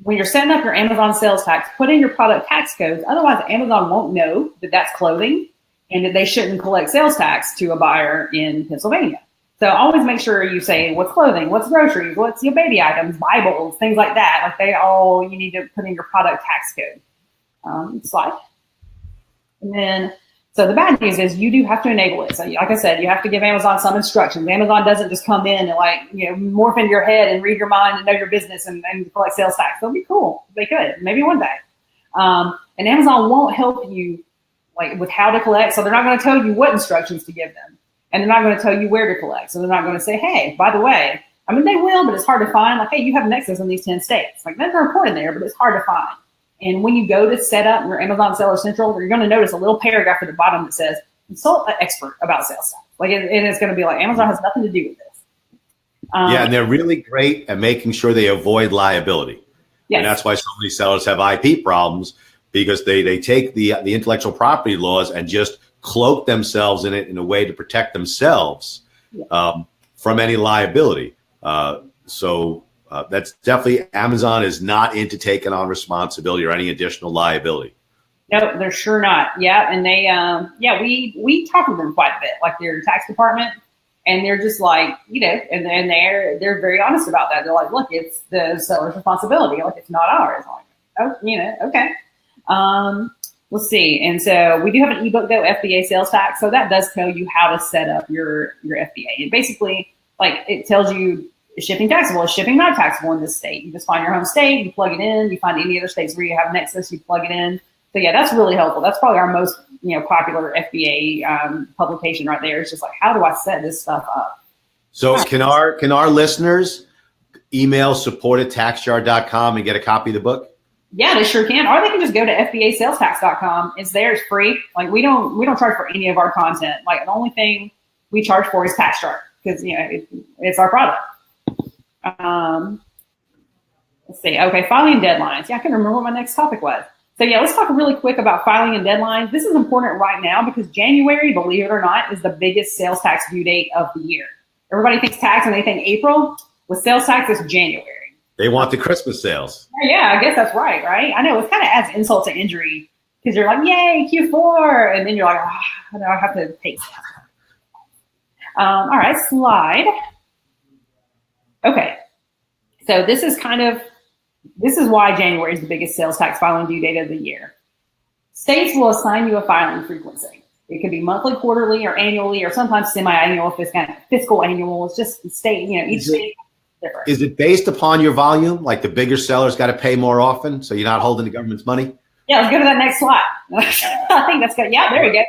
when you're setting up your Amazon sales tax, put in your product tax codes. Otherwise, Amazon won't know that that's clothing and that they shouldn't collect sales tax to a buyer in Pennsylvania. So always make sure you say what's clothing, what's groceries, what's your baby items, Bibles, things like that. Like you need to put in your product tax code. Slide. And then, so the bad news is you do have to enable it. So like I said, you have to give Amazon some instructions. Amazon doesn't just come in and morph into your head and read your mind and know your business and collect sales tax. They'll be cool. They could, maybe one day. And Amazon won't help you with how to collect. So they're not going to tell you what instructions to give them. And they're not going to tell you where to collect. So they're not going to say, hey, by the way, I mean, they will, but it's hard to find. Like, hey, you have nexus in these 10 states. Like, that's important there, but it's hard to find. And when you go to set up your Amazon Seller Central, you're going to notice a little paragraph at the bottom that says, consult an expert about sales tax. And it's going to be like, Amazon has nothing to do with this. Yeah, and they're really great at making sure they avoid liability. Yes. And that's why so many sellers have IP problems, because they take the intellectual property laws and just cloak themselves in it in a way to protect themselves from any liability. So that's definitely, Amazon is not into taking on responsibility or any additional liability. No, they're sure not. Yeah, and they, we talk to them quite a bit, like their tax department, and they're just like, and they're very honest about that. They're like, look, it's the seller's responsibility. Like, it's not ours. I'm like, okay. Let's see. And so we do have an ebook though, FBA sales tax. So that does tell you how to set up your FBA. And basically, it tells you, is shipping taxable? Is shipping not taxable in this state? You just find your home state, you plug it in. You find any other states where you have nexus, you plug it in. So yeah, that's really helpful. That's probably our most popular FBA publication right there. It's just like, how do I set this stuff up? So can our listeners email support@taxjar.com and get a copy of the book? Yeah, they sure can. Or they can just go to FBAsalestax.com. It's there. It's free. We don't charge for any of our content. The only thing we charge for is TaxJar, because it's our product. Let's see. Okay, filing deadlines. Yeah, I can remember what my next topic was. So yeah, let's talk really quick about filing and deadlines. This is important right now because January, believe it or not, is the biggest sales tax due date of the year. Everybody thinks tax and they think April. With sales tax, it's January. They want the Christmas sales. Yeah, I guess that's right? I know, it kind of adds insult to injury, because you're like, yay, Q4. And then you're like, now I have to pay. All right, slide. Okay. So this is why January is the biggest sales tax filing due date of the year. States will assign you a filing frequency. It could be monthly, quarterly, or annually, or sometimes semi-annual if it's kind of fiscal annual. It's just state, each state. Different. Is it based upon your volume? Like the bigger sellers got to pay more often, so you're not holding the government's money? Yeah, let's go to that next slide. I think that's good. Yeah, there you go.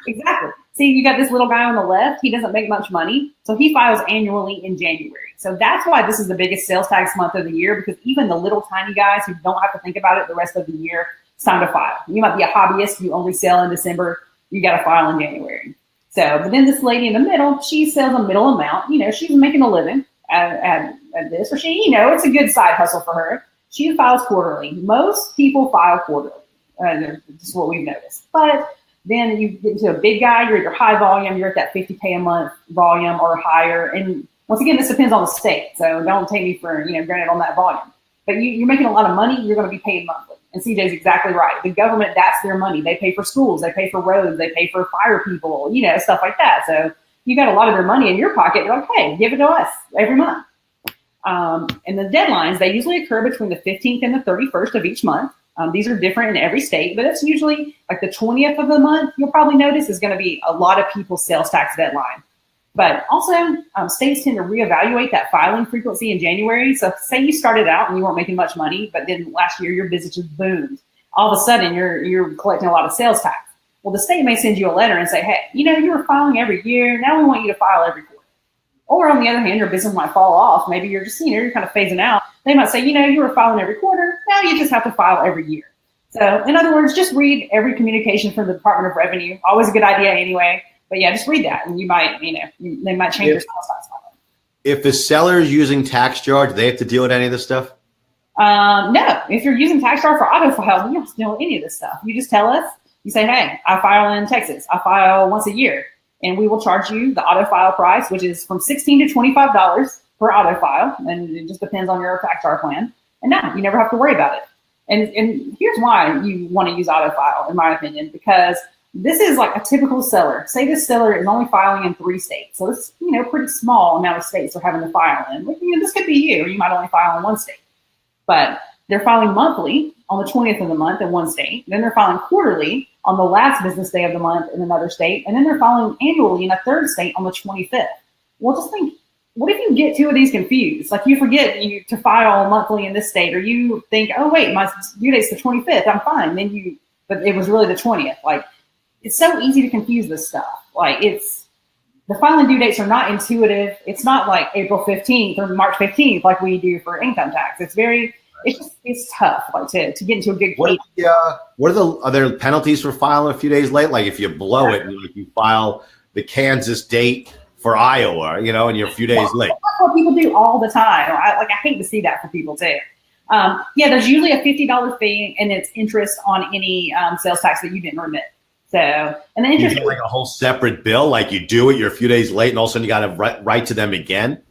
Exactly. See, you got this little guy on the left. He doesn't make much money, so he files annually in January. So that's why this is the biggest sales tax month of the year, because even the little tiny guys who don't have to think about it the rest of the year, it's time to file. You might be a hobbyist. You only sell in December. You got to file in January. So, but then this lady in the middle, she sells a middle amount. She's making a living at this, or she, it's a good side hustle for her. She files quarterly. Most people file quarterly. Just what we've noticed. But then you get into a big guy, you're at your high volume, you're at that 50K a month volume or higher. And once again, this depends on the state. So don't take me for, granted on that volume. But you're making a lot of money, you're going to be paid monthly. And CJ's exactly right. The government, that's their money. They pay for schools, they pay for roads, they pay for fire people, stuff like that. So you got a lot of their money in your pocket. You're like, hey, give it to us every month. And the deadlines, they usually occur between the 15th and the 31st of each month. These are different in every state, but it's usually like the 20th of the month. You'll probably notice is going to be a lot of people's sales tax deadline. But also, states tend to reevaluate that filing frequency in January. So say you started out and you weren't making much money, but then last year your business just boomed. All of a sudden, you're collecting a lot of sales tax. Well, the state may send you a letter and say, hey, you were filing every year. Now we want you to file every quarter. Or on the other hand, your business might fall off. Maybe you're just, you're kind of phasing out. They might say, you were filing every quarter. Now you just have to file every year. So in other words, just read every communication from the Department of Revenue. Always a good idea anyway. But yeah, just read that and you might, they might change your sales tax filing. If the seller is using TaxJar, do they have to deal with any of this stuff? No. If you're using TaxJar for auto file, you don't have to deal with any of this stuff. You just tell us, you say, hey, I file in Texas. I file once a year. And we will charge you the auto file price, which is from $16 to $25 per auto file. And it just depends on your TaxJar plan. And no, you never have to worry about it. And here's why you want to use auto file, in my opinion, because This is like a typical seller. Say this seller is only filing in 3 states. So it's, pretty small amount of states they're having to file in. This could be you, or you might only file in 1 state. But they're filing monthly on the 20th of the month in 1 state. Then they're filing quarterly on the last business day of the month in another state. And then they're filing annually in a 3rd state on the 25th. Well, just think, what if you get 2 of these confused? Like you forget to file monthly in this state, or you think, oh, wait, my due date's the 25th. I'm fine. But it was really the 20th. Like, it's so easy to confuse this stuff. Like the filing due dates are not intuitive. It's not like April 15th or March 15th like we do for income tax. It's tough to get into a good case. Are there penalties for filing a few days late? Like if you blow it and you file the Kansas date for Iowa, and you're a few days late. That's what people do all the time. I hate to see that for people too. There's usually a $50 fee, and it's interest on any sales tax that you didn't remit. So, and the interest like a whole separate bill, like you do it, you're a few days late, and all of a sudden you got to write to them again.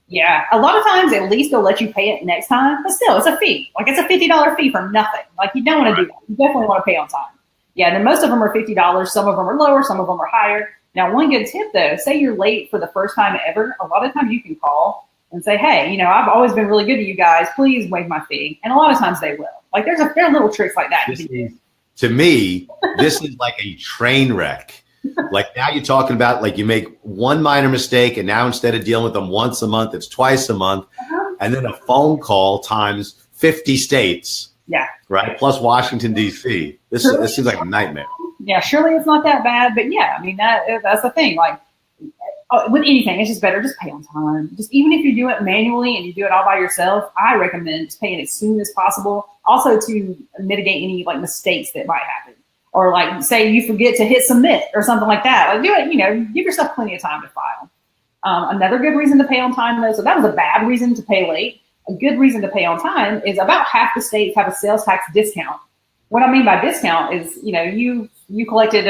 Yeah, a lot of times at least they'll let you pay it next time, but still, it's a fee. Like it's a $50 fee for nothing. Like you don't want to do that. You definitely want to pay on time. Yeah, and then most of them are $50. Some of them are lower, some of them are higher. Now, one good tip though, say you're late for the first time ever. A lot of times you can call and say, hey, I've always been really good to you guys. Please waive my fee. And a lot of times they will. Like there are little tricks like that. To me, this is like a train wreck. Like now you're talking about like you make one minor mistake, and now instead of dealing with them once a month, it's twice a month, and then a phone call times 50 states. Yeah. Right. Plus Washington, D.C. This seems like a nightmare. Yeah, surely it's not that bad, but yeah, I mean that's the thing. Like with anything, it's just better just pay on time. Just even if you do it manually and you do it all by yourself, I recommend just paying as soon as possible. Also to mitigate any like mistakes that might happen, or like say you forget to hit submit or something like that. Like do it, give yourself plenty of time to file. Another good reason to pay on time though, so that was a bad reason to pay late. A good reason to pay on time is about half the states have a sales tax discount. What I mean by discount is, you collected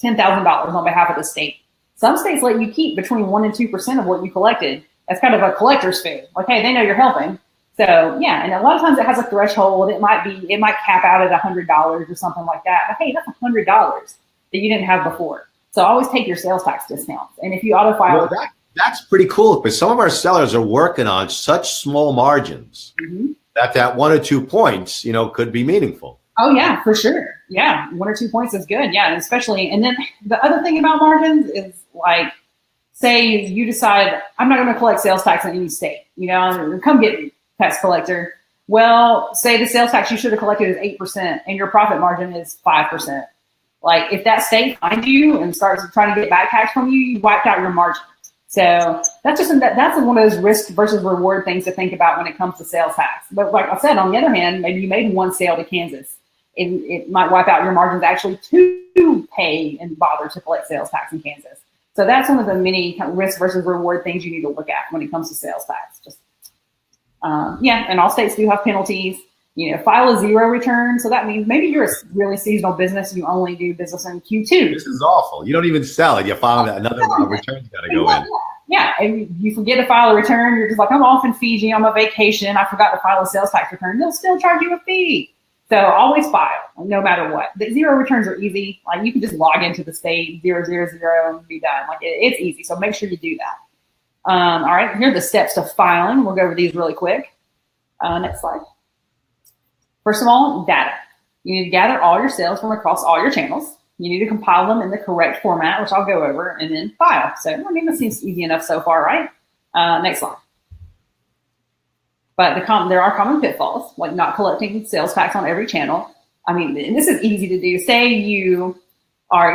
$10,000 on behalf of the state. Some states let you keep between 1% and 2% of what you collected. That's kind of a collector's fee. Like, hey, they know you're helping. So yeah, and a lot of times it has a threshold. It might cap out at $100 or something like that. But hey, that's $100 that you didn't have before. So always take your sales tax discounts. And if you auto file, that's pretty cool. But some of our sellers are working on such small margins that 1 or 2 points, could be meaningful. Oh yeah, for sure. Yeah, 1 or 2 points is good. Yeah, and then the other thing about margins is like, say you decide I'm not going to collect sales tax in any state. Come get me, tax collector. Well, say the sales tax you should have collected is 8% and your profit margin is 5%. Like if that state finds you and starts trying to get back tax from you, you wiped out your margin. So that's one of those risk versus reward things to think about when it comes to sales tax. But like I said, on the other hand, maybe you made 1 sale to Kansas. It might wipe out your margins actually to pay and bother to collect sales tax in Kansas. So that's one of the many kind of risk versus reward things you need to look at when it comes to sales tax. Just and all states do have penalties. File a 0 return. So that means maybe you're a really seasonal business. You only do business in Q2. This is awful. You don't even sell it. You file another return's got to go in. Yeah, and you forget to file a return. You're just like, I'm off in Fiji. I'm on vacation. I forgot to file a sales tax return. They'll still charge you a fee. So always file, no matter what. The 0 returns are easy. Like you can just log into the state 000 and be done. Like it's easy. So make sure you do that. All right, here are the steps to filing. We'll go over these really quick. Next slide. First of all, data. You need to gather all your sales from across all your channels. You need to compile them in the correct format, which I'll go over, and then file. So this seems easy enough so far, right? Next slide. But there are common pitfalls, like not collecting sales tax on every channel. And this is easy to do. Say you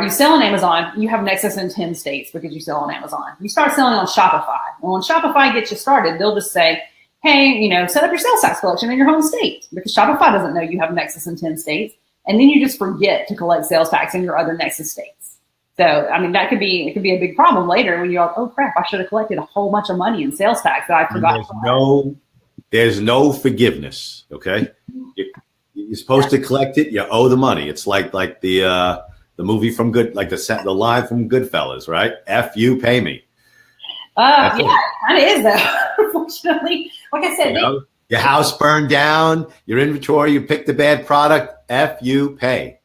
sell on Amazon, you have nexus in 10 states because you sell on Amazon. You start selling on Shopify. Well, when Shopify gets you started, they'll just say, hey, set up your sales tax collection in your home state because Shopify doesn't know you have nexus in 10 states. And then you just forget to collect sales tax in your other nexus states. So, it could be a big problem later when you're like, oh crap, I should have collected a whole bunch of money in sales tax that I forgot. There's no forgiveness. Okay. You're supposed to collect it. You owe the money. It's like the movie from the line from Goodfellas, right? F you, pay me. Yeah, it kind of is though. Unfortunately, like I said, your house burned down, your inventory, you picked a bad product. F you, pay.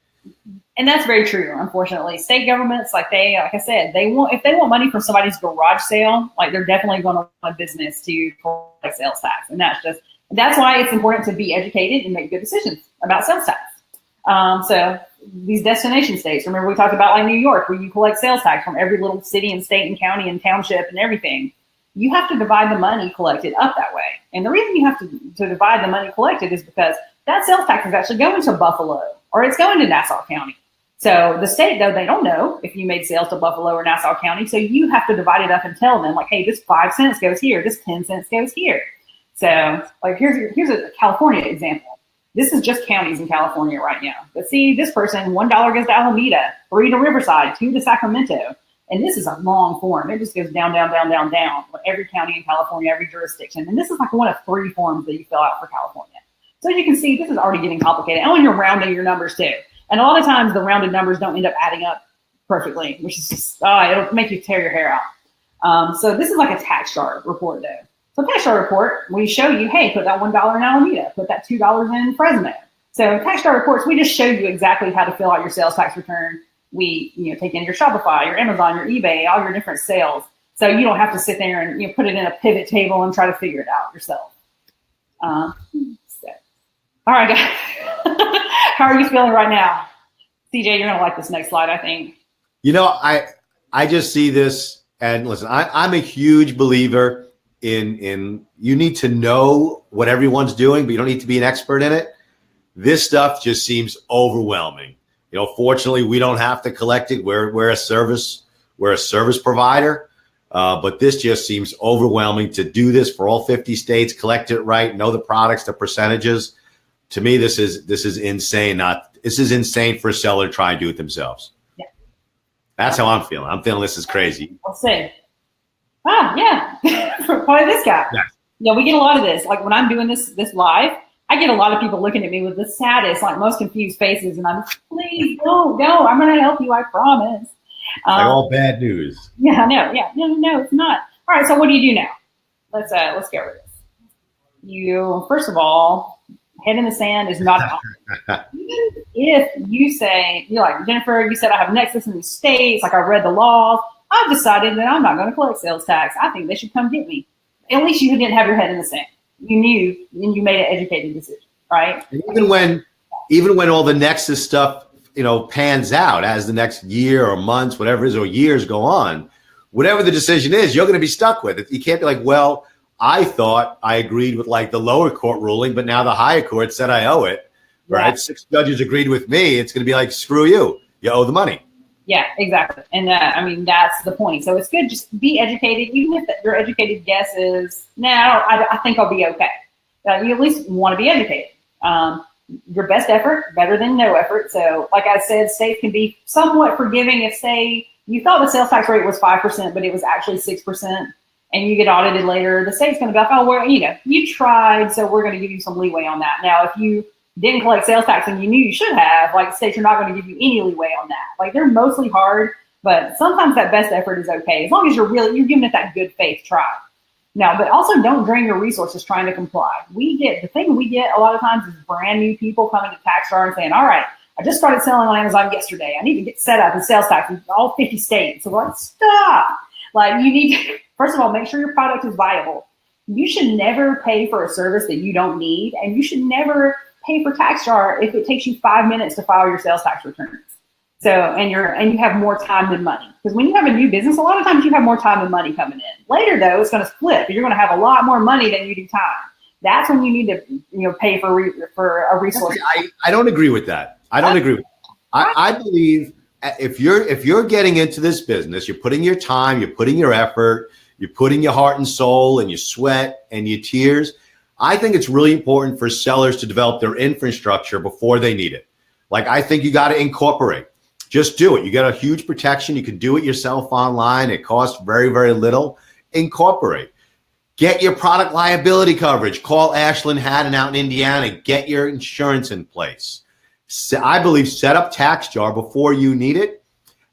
And that's very true, unfortunately. State governments, like I said, if they want money from somebody's garage sale, like they're definitely going to want a business to collect sales tax. And that's why it's important to be educated and make good decisions about sales tax. So these destination states, remember we talked about like New York, where you collect sales tax from every little city and state and county and township and everything. You have to divide the money collected up that way. And the reason you have to divide the money collected is because that sales tax is actually going to Buffalo or it's going to Nassau County. So the state, though, they don't know if you made sales to Buffalo or Nassau County. So you have to divide it up and tell them, like, hey, this 5 cents goes here, this 10 cents goes here. So like here's a California example. This is just counties in California right now. But see, this person, $1 goes to Alameda, 3 to Riverside, 2 to Sacramento. And this is a long form. It just goes down, down, down, down, down. Every county in California, every jurisdiction. And this is like one of 3 forms that you fill out for California. So you can see this is already getting complicated. And when you're rounding your numbers too. And a lot of times the rounded numbers don't end up adding up perfectly, which is just, it'll make you tear your hair out. So this is like a TaxJar report though. So TaxJar report, we show you, hey, put that $1 in Alameda, put that $2 in Fresno. So TaxJar reports, we just show you exactly how to fill out your sales tax return. We take in your Shopify, your Amazon, your eBay, all your different sales. So you don't have to sit there and put it in a pivot table and try to figure it out yourself. All right, guys. How are you feeling right now? CJ, you're going to like this next slide, I think. I just see this, and listen, I'm a huge believer in you need to know what everyone's doing, but you don't need to be an expert in it. This stuff just seems overwhelming. Fortunately, we don't have to collect it. We're a service provider, but this just seems overwhelming to do this for all 50 states, collect it right, know the products, the percentages. To me, this is insane. This is insane for a seller to try and do it themselves. Yeah. That's how I'm feeling. I'm feeling this is crazy. I'll say. Yeah. Probably this guy. Yeah, we get a lot of this. Like when I'm doing this live, I get a lot of people looking at me with the saddest, like most confused faces. And I'm please don't. I'm going to help you. I promise. Like all bad news. Yeah, I know. Yeah. No, it's not. All right. So what do you do now? Let's get rid of this. You, first of all, head in the sand is not an option. Even if you say, like Jennifer, you said I have nexus in these states, like I read the laws, I've decided that I'm not going to collect sales tax. I think they should come get me. At least you didn't have your head in the sand. You knew and you made an educated decision, right? And even when all the nexus stuff, pans out as the next year or months, whatever it is, or years go on, whatever the decision is, you're going to be stuck with it. You can't be like, well, I thought I agreed with like the lower court ruling, but now the higher court said I owe it, right? Yeah. 6 judges agreed with me. It's going to be like, screw you. You owe the money. Yeah, exactly. And that's the point. So it's good. Just be educated. Even if your educated guess is, I think I'll be okay. You at least want to be educated. Your best effort, better than no effort. So like I said, states can be somewhat forgiving if, say, you thought the sales tax rate was 5%, but it was actually 6%. And you get audited later, the state's going to be like, oh, well, you tried, so we're going to give you some leeway on that. Now, if you didn't collect sales tax and you knew you should have, like states are not going to give you any leeway on that. Like they're mostly hard, but sometimes that best effort is okay. As long as you're giving it that good faith try. Now, but also don't drain your resources trying to comply. The thing we get a lot of times is brand new people coming to TaxJar and saying, all right, I just started selling on Amazon yesterday. I need to get set up in sales tax in all 50 states. So like, stop. Like you need to, first of all, make sure your product is viable. You should never pay for a service that you don't need. And you should never pay for TaxJar if it takes you 5 minutes to file your sales tax returns. So, and you have more time than money. Because when you have a new business, a lot of times you have more time than money coming in. Later though, it's going to flip. You're going to have a lot more money than you do time. That's when you need to, pay for a resource. I don't agree with that. I don't agree with that. I believe if you're getting into this business, you're putting your time, you're putting your effort, you're putting your heart and soul and your sweat and your tears. I think it's really important for sellers to develop their infrastructure before they need it. Like, I think you got to incorporate. Just do it. You get a huge protection. You can do it yourself online. It costs very, very little. Incorporate. Get your product liability coverage. Call Ashland Haddon out in Indiana. Get your insurance in place. I believe set up TaxJar before you need it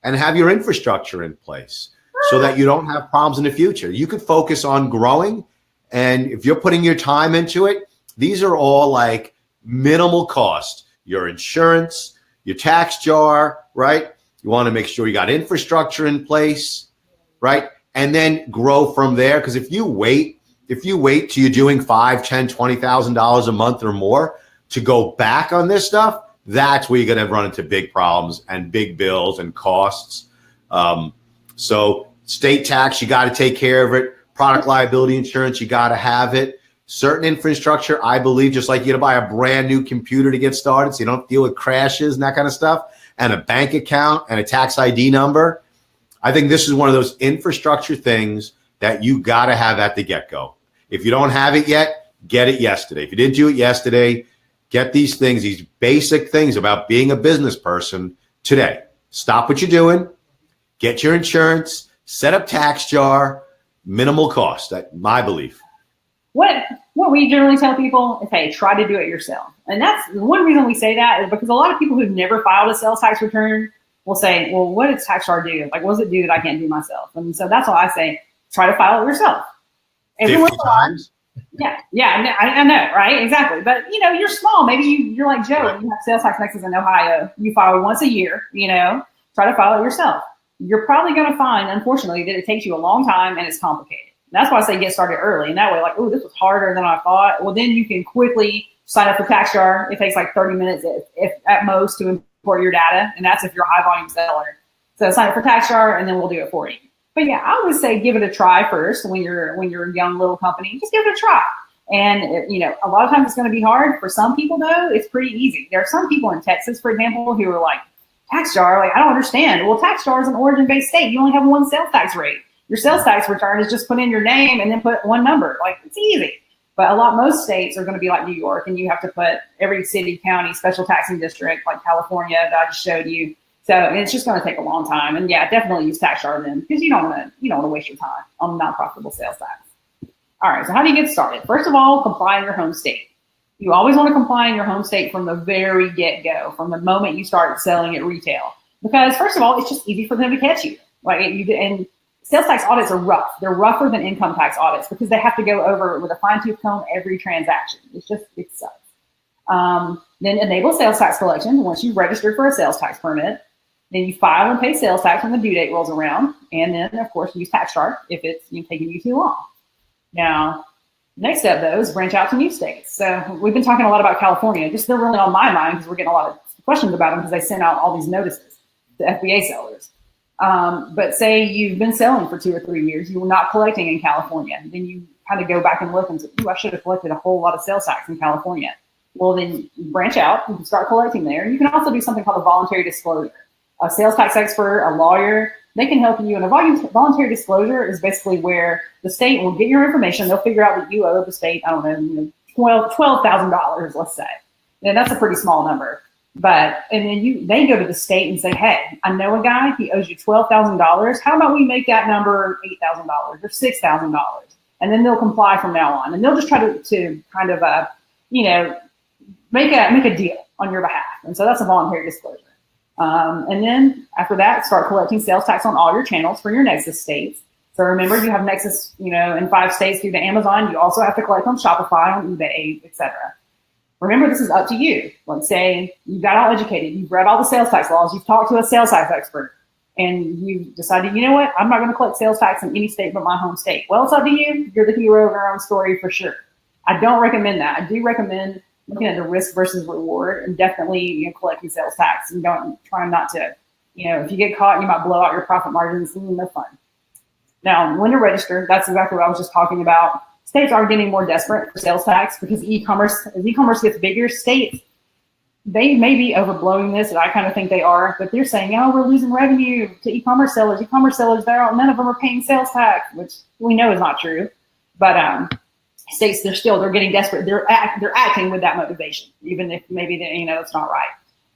and have your infrastructure in place so that you don't have problems in the future. You could focus on growing. And if you're putting your time into it, these are all like minimal cost. Your insurance, your TaxJar, right? You want to make sure you got infrastructure in place, right? And then grow from there. Because if you wait till you're doing $5, $10, $20,000 a month or more to go back on this stuff, that's where you're going to run into big problems and big bills and costs. So state tax, you got to take care of it. Product liability insurance, you got to have it. Certain infrastructure, I believe, just like you got to buy a brand new computer to get started so you don't deal with crashes and that kind of stuff, and a bank account and a tax ID number. I think this is one of those infrastructure things that you got to have at the get-go. If you don't have it yet, get it yesterday. If you didn't do it yesterday, get these things, these basic things about being a business person today. Stop what you're doing, get your insurance, set up TaxJar, minimal cost. That's my belief. What we generally tell people is, hey, try to do it yourself. And that's one reason we say that is because a lot of people who've never filed a sales tax return will say, well, what does TaxJar do? Like, what does it do that I can't do myself? And so that's why I say, try to file it yourself. 50 times? Yeah, I know, right? Exactly. But, you're small. Maybe you're like Joe, and you have sales tax nexus in Ohio. You file once a year, try to file it yourself. You're probably going to find, unfortunately, that it takes you a long time and it's complicated. That's why I say get started early. And that way, like, oh, this was harder than I thought. Well, then you can quickly sign up for TaxJar. It takes like 30 minutes if at most to import your data. And that's if you're a high volume seller. So sign up for TaxJar and then we'll do it for you. But yeah, I would say give it a try first when you're a young little company. Just give it a try. And, a lot of times it's going to be hard. For some people, though, it's pretty easy. There are some people in Texas, for example, who are like, TaxJar, like, I don't understand. Well, TaxJar is an origin-based state. You only have one sales tax rate. Your sales tax return is just put in your name and then put one number. Like, it's easy. But most states are going to be like New York, and you have to put every city, county, special taxing district, like California that I just showed you. So it's just going to take a long time. And yeah, definitely use TaxJar then, because you don't want to waste your time on non-profitable sales tax. All right. So how do you get started? First of all, comply in your home state. You always want to comply in your home state from the very get-go, from the moment you start selling at retail. Because first of all, it's just easy for them to catch you. And sales tax audits are rough. They're rougher than income tax audits because they have to go over with a fine-tooth comb every transaction. It sucks. Then enable sales tax collection once you've registered for a sales tax permit. Then you file and pay sales tax when the due date rolls around. And then, of course, use TaxJar if it's taking you too long. Now, next step, though, is branch out to new states. So we've been talking a lot about California. Just they're really on my mind because we're getting a lot of questions about them because they send out all these notices to FBA sellers. But say you've been selling for 2 or 3 years, you were not collecting in California. Then you kind of go back and look and say, I should have collected a whole lot of sales tax in California. Well, then you branch out, you can start collecting there. You can also do something called a voluntary disclosure. A sales tax expert, a lawyer, they can help you. And a voluntary disclosure is basically where the state will get your information. They'll figure out that you owe the state, I don't know, $12,000, let's say. And that's a pretty small number. And then they go to the state and say, hey, I know a guy, he owes you $12,000. How about we make that number $8,000 or $6,000? And then they'll comply from now on. And they'll just try to kind of, make a deal on your behalf. And so that's a voluntary disclosure. And then after that, start collecting sales tax on all your channels for your Nexus states. So remember, you have Nexus, in 5 states through the Amazon. You also have to collect on Shopify, on eBay, etc. Remember, this is up to you. Let's say you got all educated. You've read all the sales tax laws. You've talked to a sales tax expert. And you decided, you know what? I'm not going to collect sales tax in any state but my home state. Well, it's up to you. You're the hero of your own story for sure. I don't recommend that. I do recommend looking at the risk versus reward and definitely collecting sales tax and trying not to, if you get caught, you might blow out your profit margins. No fun. Now, when to register, that's exactly what I was just talking about. States are getting more desperate for sales tax because as e-commerce gets bigger, states, they may be overblowing this, and I kind of think they are, but they're saying, we're losing revenue to e-commerce sellers. E-commerce sellers, none of them are paying sales tax, which we know is not true. But states, they're getting desperate. They're acting with that motivation, even if maybe it's not right.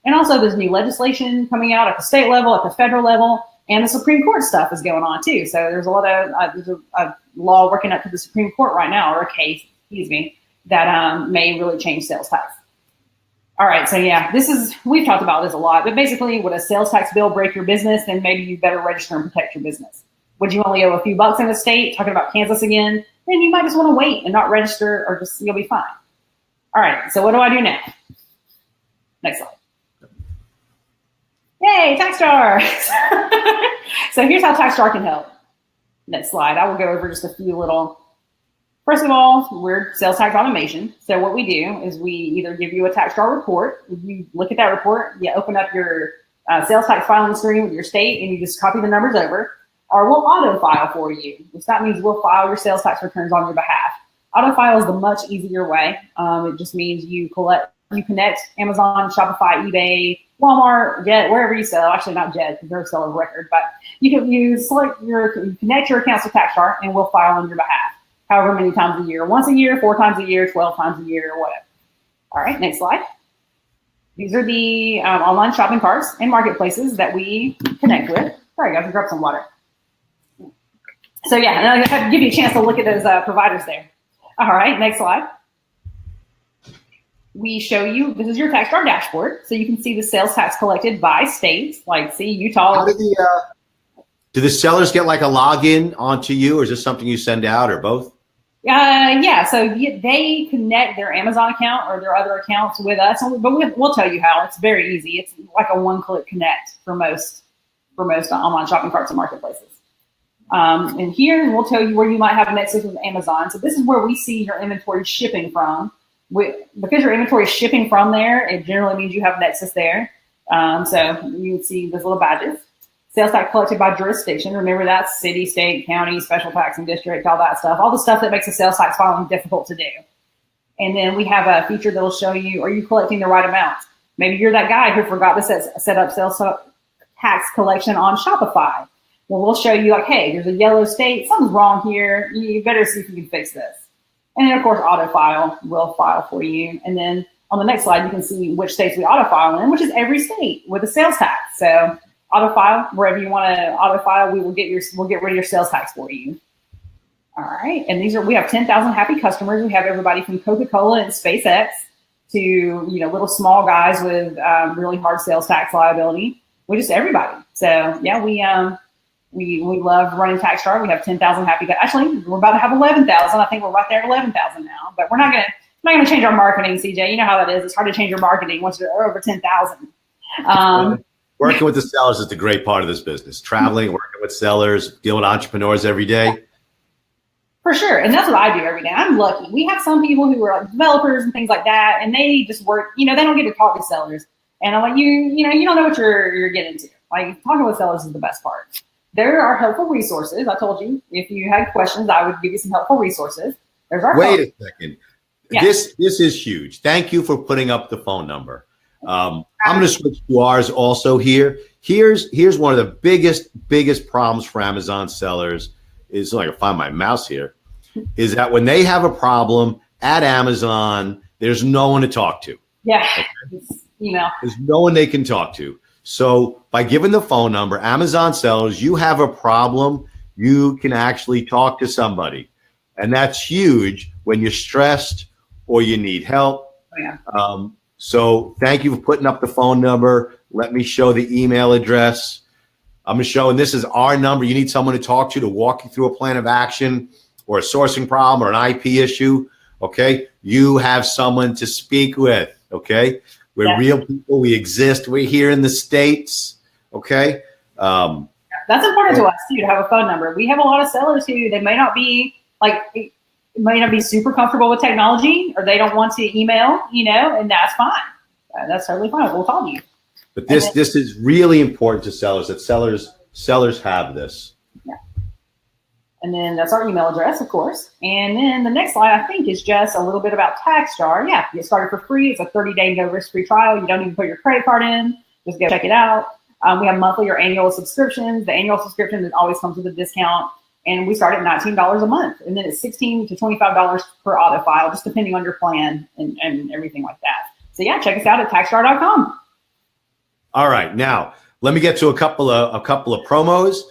And also, there's new legislation coming out at the state level, at the federal level, and the Supreme Court stuff is going on too. So there's a lot of there's a law working up to the Supreme Court right now, or a case, that may really change sales tax. All right, so yeah, we've talked about this a lot, but basically, would a sales tax bill break your business? Then maybe you better register and protect your business. Would you only owe a few bucks in the state? Talking about Kansas again, then you might just want to wait and not register, or you'll be fine. All right, so what do I do now? Next slide. Yay, TaxJar. So here's how TaxJar can help. Next slide. I will go over just a few little. First of all, we're sales tax automation. So what we do is we either give you a TaxJar report. You look at that report, you open up your sales tax filing screen with your state, and you just copy the numbers over, or we'll auto file for you, which that means we'll file your sales tax returns on your behalf. Auto file is the much easier way. It just means you connect Amazon, Shopify, eBay, Walmart, Jet, wherever you sell. Actually, not Jet, because they're a seller of record, but you connect your accounts to TaxJar, and we'll file on your behalf, however many times a year, once a year, 4 times a year, 12 times a year, or whatever. All right, next slide. These are the online shopping carts and marketplaces that we connect with. Sorry, guys, I grabbed some water. So yeah, and I have to give you a chance to look at those providers there. All right, next slide. We show you, this is your TaxJar dashboard, so you can see the sales tax collected by states, like see Utah. How do the sellers get like a login onto you, or is this something you send out, or both? Yeah, so they connect their Amazon account or their other accounts with us, but we'll tell you how. It's very easy. It's like a one-click connect for most online shopping carts and marketplaces. And here we'll tell you where you might have a nexus with Amazon. So this is where we see your inventory shipping from. Because your inventory is shipping from there, it generally means you have nexus there. So you would see those little badges. Sales tax collected by jurisdiction. Remember, that's city, state, county, special taxing district, all that stuff. All the stuff that makes a sales tax filing difficult to do. And then we have a feature that will show you, are you collecting the right amount? Maybe you're that guy who forgot to set up sales tax collection on Shopify. Well, we'll show you like, hey, there's a yellow state. Something's wrong here. You better see if you can fix this. And then, of course, auto file will file for you. And then on the next slide, you can see which states we auto file in, which is every state with a sales tax. So auto file, wherever you want to auto file, we'll get rid of your sales tax for you. All right. And we have 10,000 happy customers. We have everybody from Coca-Cola and SpaceX to, little small guys with really hard sales tax liability. We just everybody. So yeah, we love running TaxJar. We have 10,000 happy guys. Actually, we're about to have 11,000. I think we're right there at 11,000 now. But we're not gonna change our marketing, CJ. You know how that is. It's hard to change your marketing once you're over 10,000. Working with the sellers is the great part of this business. Traveling, working with sellers, dealing with entrepreneurs every day. For sure, and that's what I do every day. I'm lucky. We have some people who are like developers and things like that, and they just work. They don't get to talk to sellers. And I'm like, you don't know what you're getting into. Like talking with sellers is the best part. There are helpful resources. I told you, if you had questions, I would give you some helpful resources. There's our Wait phone. a second. Yeah. This is huge. Thank you for putting up the phone number. I'm going to switch to ours also here. Here's one of the biggest problems for Amazon sellers is, so I can find my mouse here, is that when they have a problem at Amazon, there's no one to talk to. Yeah. Okay? There's no one they can talk to. So by giving the phone number, Amazon sellers, you have a problem, you can actually talk to somebody. And that's huge when you're stressed or you need help. Oh, yeah. So thank you for putting up the phone number. Let me show the email address. I'm showing this is our number. You need someone to talk to walk you through a plan of action or a sourcing problem or an IP issue. Okay. You have someone to speak with. Okay. We're real people. We exist. We're here in the States. Okay. That's important to us too, to have a phone number. We have a lot of sellers who they may not be super comfortable with technology, or they don't want to email, and that's fine. That's totally fine. We'll call you. But this is really important to sellers, that sellers have this. Yeah. And then that's our email address, of course. And then the next slide, I think, is just a little bit about TaxJar. Yeah, get started for free. It's a 30-day no risk-free trial. You don't even put your credit card in. Just go check it out. We have monthly or annual subscriptions. The annual subscription always comes with a discount. And we start at $19 a month. And then it's $16 to $25 per auto file, just depending on your plan and everything like that. So yeah, check us out at taxjar.com. All right. Now, let me get to a couple of promos.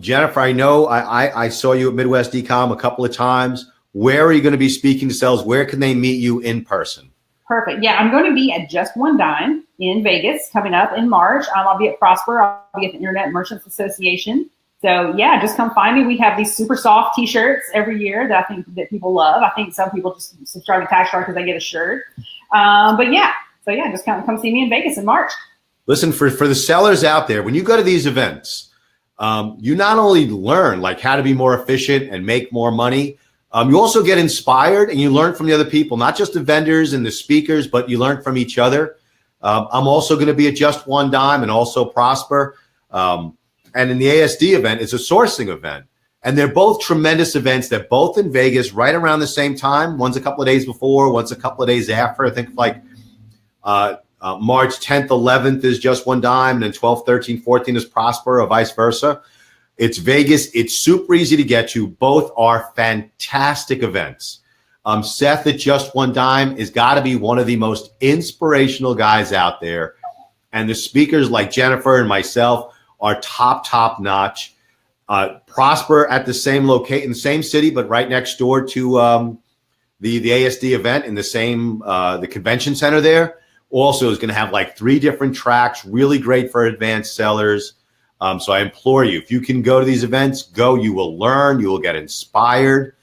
Jennifer, I know I saw you at Midwest Ecom a couple of times. Where are you going to be speaking to sellers? Where can they meet you in person? Perfect. Yeah, I'm going to be at Just One Dime in Vegas coming up in March. I'll be at Prosper. I'll be at the Internet Merchants Association. So yeah, just come find me. We have these super soft T-shirts every year that I think that people love. I think some people just subscribe to TaxJar because they get a shirt. But yeah, so yeah, just come see me in Vegas in March. Listen, for the sellers out there, when you go to these events, you not only learn like how to be more efficient and make more money, you also get inspired and you learn from the other people, not just the vendors and the speakers, but you learn from each other. I'm also going to be at Just One Dime and also Prosper. And in the ASD event, it's a sourcing event. And they're both tremendous events. They're both in Vegas right around the same time. One's a couple of days before, one's a couple of days after. I think like March 10th, 11th is Just One Dime, and then 12th, 13th, 14th is Prosper, or vice versa. It's Vegas. It's super easy to get to. Both are fantastic events. Seth at Just One Dime is got to be one of the most inspirational guys out there. And the speakers like Jennifer and myself are top notch. Prosper at the same location, same city, but right next door to the ASD event in the same the convention center there. Also is going to have like 3 different tracks, really great for advanced sellers. So I implore you, if you can go to these events, go. You will learn. You will get inspired.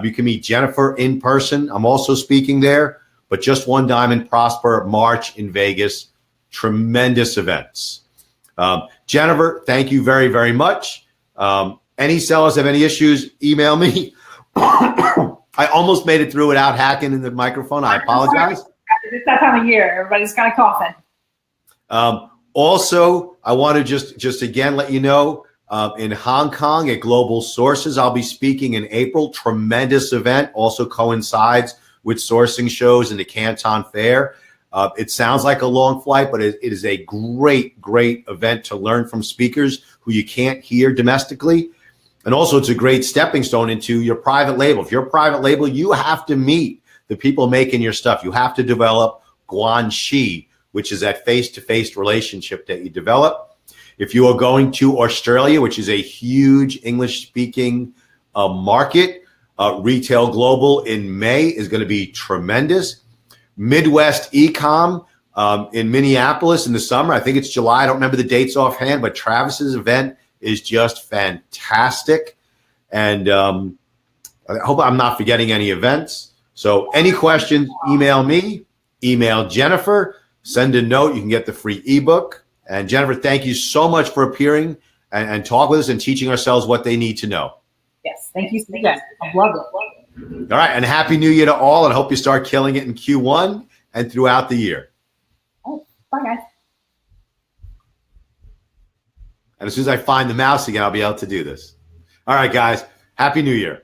You can meet Jennifer in person. I'm also speaking there. But Just One Dime and Prosper, March in Vegas. Tremendous events. Jennifer, thank you very, very much. Any sellers have any issues, email me. I almost made it through without hacking in the microphone. I apologize. It's that time of year. Everybody's kind of coughing. Also, I want to just again let you know, in Hong Kong at Global Sources, I'll be speaking in April. Tremendous event. Also coincides with sourcing shows in the Canton Fair. It sounds like a long flight, but it is a great event to learn from speakers who you can't hear domestically. And also, it's a great stepping stone into your private label. If you're a private label, you have to meet the people making your stuff. You have to develop guanxi, which is that face-to-face relationship that you develop. If you are going to Australia, which is a huge English-speaking market, Retail Global in May is going to be tremendous. Midwest Ecom in Minneapolis in the summer. I think it's July. I don't remember the dates offhand, but Travis's event is just fantastic. And I hope I'm not forgetting any events. So any questions, email me, email Jennifer, send a note. You can get the free ebook. And Jennifer, thank you so much for appearing and talk with us and teaching ourselves what they need to know. Yes, thank you so much. I love it. All right, and Happy New Year to all, and I hope you start killing it in Q1 and throughout the year. Oh, bye, guys. And as soon as I find the mouse again, I'll be able to do this. All right, guys, Happy New Year.